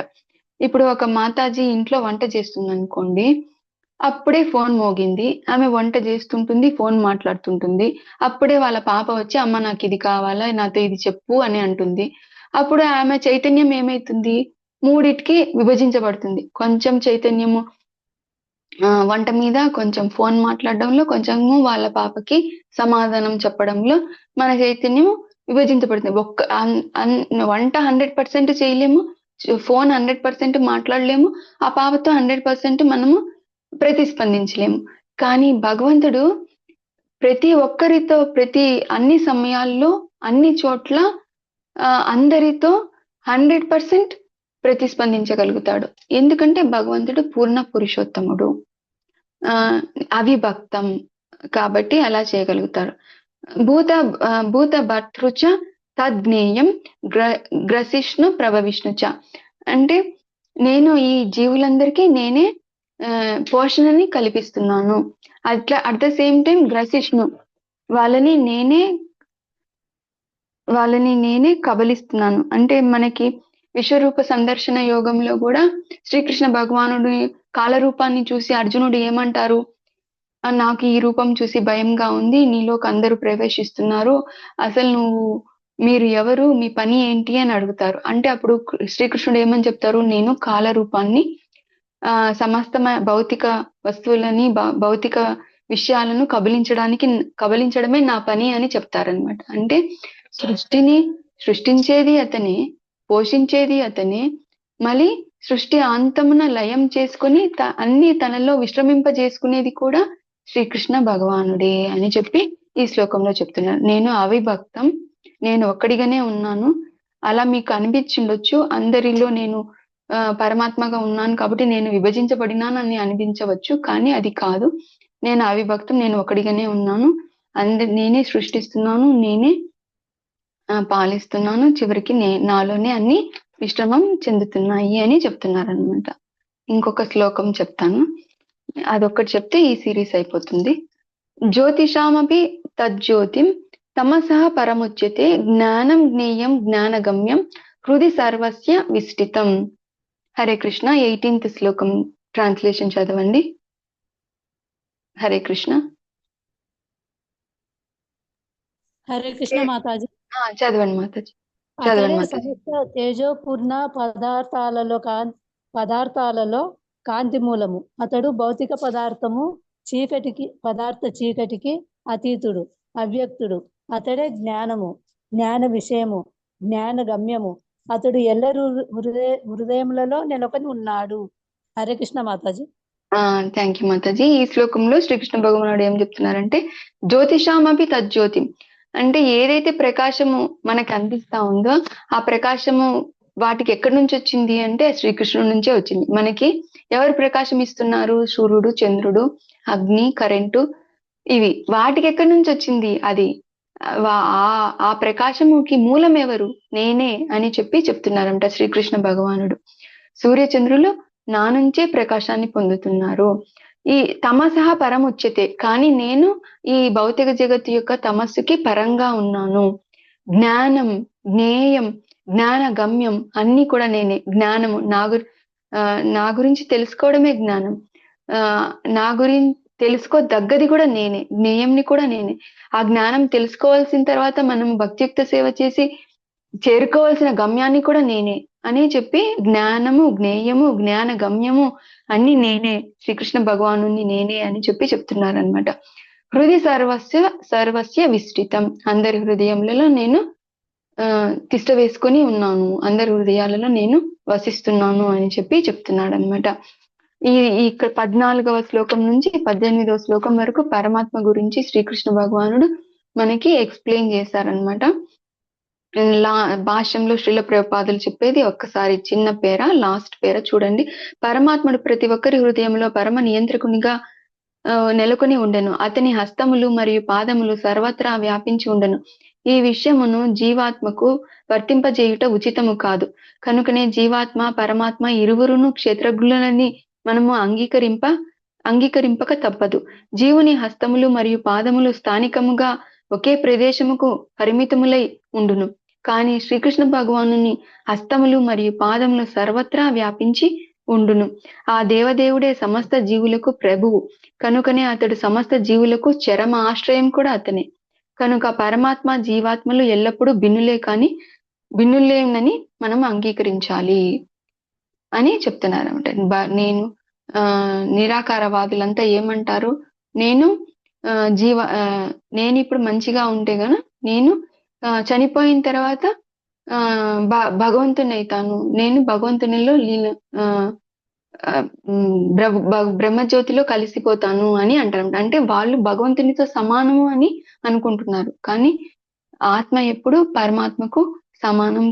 ఇప్పుడు ఒక మాతాజీ ఇంట్లో వంట చేస్తుంది అనుకోండి, అప్పుడే ఫోన్ మోగింది, ఆమె వంట చేస్తుంటుంది, ఫోన్ మాట్లాడుతుంటుంది. అప్పుడే వాళ్ళ పాప వచ్చి అమ్మ నాకు ఇది కావాలా, నాతో ఇది చెప్పు అని అంటుంది. అప్పుడు ఆమె చైతన్యం ఏమైతుంది, మూడిటికి విభజించబడుతుంది. కొంచెం చైతన్యము వంట మీద, కొంచెం ఫోన్ మాట్లాడడంలో, కొంచెము వాళ్ళ పాపకి సమాధానం చెప్పడంలో మన చైతన్యము విభజించబడుతుంది. వంట 100% చేయలేము, ఫోన్ 100% మాట్లాడలేము, ఆ పాపతో 100% మనము ప్రతిస్పందించలేము. కానీ భగవంతుడు ప్రతి ఒక్కరితో అన్ని సమయాల్లో అన్ని చోట్ల అందరితో 100% ప్రతిస్పందించగలుగుతాడు. ఎందుకంటే భగవంతుడు పూర్ణ పురుషోత్తముడు, అవిభక్తం కాబట్టి అలా చేయగలుగుతారు. భూత భర్తృచ తజ్ఞేయం గ్రసిష్ణు ప్రభవిష్ణుచ. అంటే నేను ఈ జీవులందరికీ నేనే పోషణని కల్పిస్తున్నాను. అట్లా అట్ ద సేమ్ టైం గ్రసిష్ణు, వాళ్ళని నేనే కబలిస్తున్నాను. అంటే మనకి విశ్వరూప సందర్శన యోగంలో కూడా శ్రీకృష్ణ భగవానుడి కాలరూపాన్ని చూసి అర్జునుడు ఏమంటారు, నాకు ఈ రూపం చూసి భయంగా ఉంది, నీలోకి అందరూ ప్రవేశిస్తున్నారు, అసలు మీరు ఎవరు, మీ పని ఏంటి అని అడుగుతారు. అంటే అప్పుడు శ్రీకృష్ణుడు ఏమని చెప్తారు, నేను కాలరూపాన్ని, సమస్త భౌతిక వస్తువులని, భౌతిక విషయాలను కబలించడమే నా పని అని చెప్తారనమాట. అంటే సృష్టిని సృష్టించేది అతనే, పోషించేది అతనే, మళ్ళీ సృష్టి అంతమున లయం చేసుకుని అన్ని తనలో విశ్రమింపజేసుకునేది కూడా శ్రీకృష్ణ భగవానుడే అని చెప్పి ఈ శ్లోకంలో చెప్తున్నారు. నేను అవిభక్తం, నేను ఒక్కడిగానే ఉన్నాను. అలా మీకు అనిపించిండొచ్చు, అందరిలో నేను పరమాత్మగా ఉన్నాను కాబట్టి నేను విభజించబడినానని అనిపించవచ్చు, కానీ అది కాదు. నేను అవిభక్తం, నేను ఒకడిగానే ఉన్నాను, నేనే సృష్టిస్తున్నాను, నేనే పాలిస్తున్నాను, చివరికి నాలోనే అన్ని విశ్రమం చెందుతున్నాయి అని చెప్తున్నారనమాట. ఇంకొక శ్లోకం చెప్తాను, అదొక్కటి చెప్తే ఈ సిరీస్ అయిపోతుంది. జ్యోతిషామపి తజ్జ్యోతిం తమసః పరముచ్యతే జ్ఞానం జ్ఞేయం జ్ఞానగమ్యం హృది సర్వస్య విష్టితం. హరే కృష్ణ. 18th శ్లోకం ట్రాన్స్లేషన్ చదవండి. హరే కృష్ణ. హరే కృష్ణ మాతాజీ. చదవండి మాతాజీ. అతడే సమస్త తేజోపూర్ణ పదార్థాలలో కాంతి మూలము. అతడు భౌతిక పదార్థ చీకటికి అతీతుడు, అవ్యక్తుడు. అతడే జ్ఞానము, జ్ఞాన విషయము, జ్ఞాన గమ్యము. అతడు ఎల్లరూ హృదయములలో నెలకొని ఉన్నాడు. హరే కృష్ణ మాతాజీ. థ్యాంక్ యూ మాతాజీ. ఈ శ్లోకంలో శ్రీకృష్ణ భగవానుడు ఏం చెప్తున్నారంటే, జ్యోతిషామపి తజ్జ్యోతిం, అంటే ఏదైతే ప్రకాశము మనకు అందిస్తా ఉందో ఆ ప్రకాశము వాటికి ఎక్కడి నుంచి వచ్చింది అంటే శ్రీకృష్ణుడి నుంచే వచ్చింది. మనకి ఎవరు ప్రకాశం ఇస్తున్నారు? సూర్యుడు, చంద్రుడు, అగ్ని, కరెంటు, ఇవి వాటికి ఎక్కడి నుంచి వచ్చింది అది? ఆ ప్రకాశముకి మూలం ఎవరు? నేనే అని చెప్తున్నారంట శ్రీకృష్ణ భగవానుడు. సూర్యచంద్రులు నా నుంచే ప్రకాశాన్ని పొందుతున్నారు. ఈ తమసః పరముచ్యతే, కానీ నేను ఈ భౌతిక జగత్తు యొక్క తమస్సుకి పరంగా ఉన్నాను. జ్ఞానం, జ్ఞేయం, జ్ఞాన గమ్యం అన్ని కూడా నేనే. జ్ఞానము నా గురించి తెలుసుకోవడమే జ్ఞానం. నా గురించి తెలుసుకోదగ్గది కూడా నేనే. జ్ఞేయంని కూడా నేనే. ఆ జ్ఞానం తెలుసుకోవాల్సిన తర్వాత మనం భక్తియుక్త సేవ చేసి చేరుకోవాల్సిన గమ్యాన్ని కూడా నేనే అని చెప్పి, జ్ఞానము, జ్ఞేయము, జ్ఞాన గమ్యము అన్ని నేనే, శ్రీకృష్ణ భగవాను నేనే అని చెప్తున్నారనమాట. హృది సర్వస్య విస్తృతం, అందరి హృదయములలో నేను తిష్ట వేసుకొని ఉన్నాను, అందరి హృదయాలలో నేను వసిస్తున్నాను అని చెప్తున్నాడు అనమాట. ఇక్కడ 14వ శ్లోకం నుంచి 18వ శ్లోకం వరకు పరమాత్మ గురించి శ్రీకృష్ణ భగవానుడు మనకి ఎక్స్ప్లెయిన్ చేశారనమాట. భాష్యంలో శ్రీల ప్రభుపాదులు చెప్పేది ఒక్కసారి చిన్న పేర, లాస్ట్ పేర చూడండి. పరమాత్ముడు ప్రతి ఒక్కరి హృదయంలో పరమ నియంత్రకునిగా నెలకొని ఉండెను. అతని హస్తములు మరియు పాదములు సర్వత్రా వ్యాపించి ఉండెను. ఈ విషయమును జీవాత్మకు వర్తింపజేయుట ఉచితము కాదు. కనుకనే జీవాత్మ పరమాత్మ ఇరువురును క్షేత్రజ్ఞులని మనము అంగీకరింపక తప్పదు. జీవుని హస్తములు మరియు పాదములు స్థానికముగా ఒకే ప్రదేశముకు పరిమితములై ఉండును. కానీ శ్రీకృష్ణ భగవానుని హస్తములు మరియు పాదములు సర్వత్రా వ్యాపించి ఉండును. ఆ దేవదేవుడే సమస్త జీవులకు ప్రభువు. కనుకనే అతడు సమస్త జీవులకు చరమ ఆశ్రయం కూడా అతనే. కనుక పరమాత్మ జీవాత్మలు ఎల్లప్పుడూ భిన్నులేనని మనం అంగీకరించాలి అని చెప్తున్నారన్నమాట. నేను నిరాకారవాదులంతా ఏమంటారు? నేను ఇప్పుడు మంచిగా ఉంటే గన నేను చనిపోయిన తర్వాత భగవంతుని అవుతాను, నేను భగవంతునిలో బ్రహ్మజ్యోతిలో కలిసిపోతాను అని అంటారు. అంటే వాళ్ళు భగవంతునితో సమానము అని అనుకుంటున్నారు. కానీ ఆత్మ ఎప్పుడు పరమాత్మకు సమానం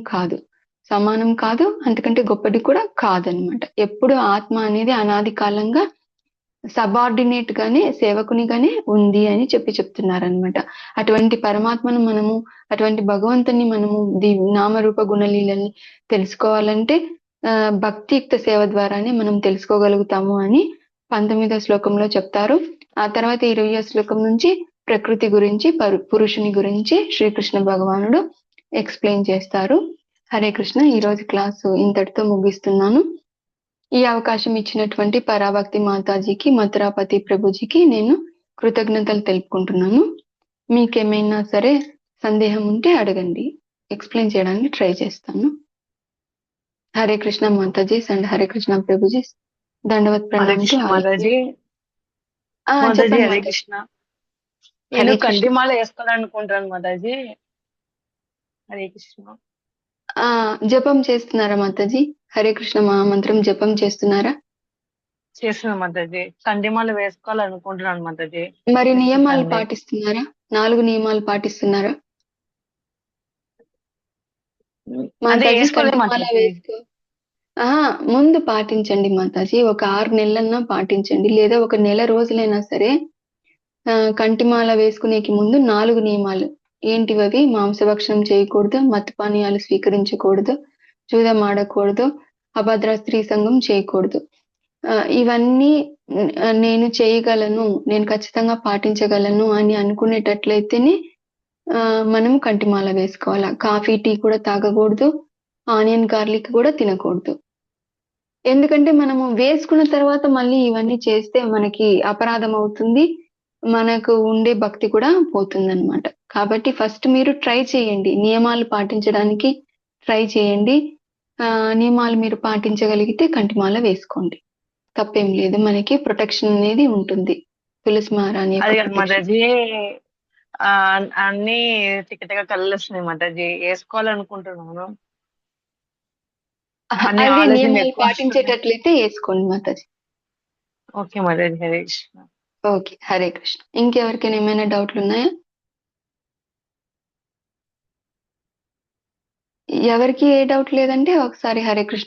కాదు, అంతకంటే గొప్పది కూడా కాదనమాట. ఎప్పుడు ఆత్మ అనేది అనాది కాలంగా సబార్డినేట్ గానే, సేవకునిగానే ఉంది అని చెప్తున్నారనమాట. అటువంటి పరమాత్మను మనము, అటువంటి భగవంతుని మనము నామరూప గుణలీలని తెలుసుకోవాలంటే భక్తియుక్త సేవ ద్వారానే మనం తెలుసుకోగలుగుతాము అని 19వ శ్లోకంలో చెప్తారు. ఆ తర్వాత 20వ శ్లోకం నుంచి ప్రకృతి గురించి, పురుషుని గురించి శ్రీకృష్ణ భగవానుడు ఎక్స్ప్లెయిన్ చేస్తారు. హరే కృష్ణ. ఈ రోజు క్లాసు ఇంతటితో ముగిస్తున్నాను. ఈ అవకాశం ఇచ్చినటువంటి పరాభక్తి మాతాజీకి, మథురాపతి ప్రభుజీకి నేను కృతజ్ఞతలు తెలుపుకుంటున్నాను. మీకేమైనా సరే సందేహం ఉంటే అడగండి, ఎక్స్ప్లెయిన్ చేయడానికి ట్రై చేస్తాను. హరే కృష్ణ మాతాజీ అండ్ హరే కృష్ణ ప్రభుజీ. దండవత్ ప్రణామం. హరే కృష్ణ. నేను కంటిమాల వేసుకోవాలనుకుంటాను మాతాజీ. హరే కృష్ణ. జపం చేస్తున్నారా మాతాజీ? హరే కృష్ణ మహామంత్రం జపం చేస్తున్నారా? చేస్తున్నా మాతాజీ. కంటిమాల వేసుకోవాలనుకుంటున్నాను మాతాజీ. మరి నియమాలు పాటిస్తున్నారా? 4 నియమాలు పాటిస్తున్నారా? ముందు పాటించండి మాతాజీ. ఒక 6 నెలలన్నా పాటించండి, లేదా ఒక నెల రోజులైనా సరే. కంటిమాల వేసుకునేకి ముందు 4 నియమాలు ఏంటివవి? మాంసభక్షణం చేయకూడదు, మత్తుపానీయాలు స్వీకరించకూడదు, జూదం ఆడకూడదు, అభద్ర స్త్రీ సంఘం చేయకూడదు. ఇవన్నీ నేను చేయగలను, నేను ఖచ్చితంగా పాటించగలను అని అనుకునేటట్లయితేనే మనం కంటిమాల వేసుకోవాలా. కాఫీ, టీ కూడా తాగకూడదు, ఆనియన్ గార్లిక్ కూడా తినకూడదు. ఎందుకంటే మనము వేసుకున్న తర్వాత మళ్ళీ ఇవన్నీ చేస్తే మనకి అపరాధం అవుతుంది, మనకు ఉండే భక్తి కూడా పోతుందన్నమాట. కాబట్టి ఫస్ట్ మీరు ట్రై చేయండి, నియమాలు పాటించడానికి ట్రై చేయండి. నియమాలు మీరు పాటించగలిగితే కంటిమాల వేసుకోండి, తప్పేం లేదు. మనకి ప్రొటెక్షన్ అనేది ఉంటుంది. తులసి మహారాణి మాతాజీ అన్ని టికెట్గా కళ్ళొస్తున్నాయి మాతాజీ. వేసుకోవాలనుకుంటున్నాను. నియమాలు పాటించేటట్లయితే వేసుకోండి మాతాజీ. ఓకే మాతాజీ. హరే కృష్ణ. ఓకే, హరే కృష్ణ. ఇంకెవరికైనా ఏమైనా డౌట్లు ఉన్నాయా? ఎవరికి ఏ డౌట్ లేదంటే ఒకసారి హరే కృష్ణ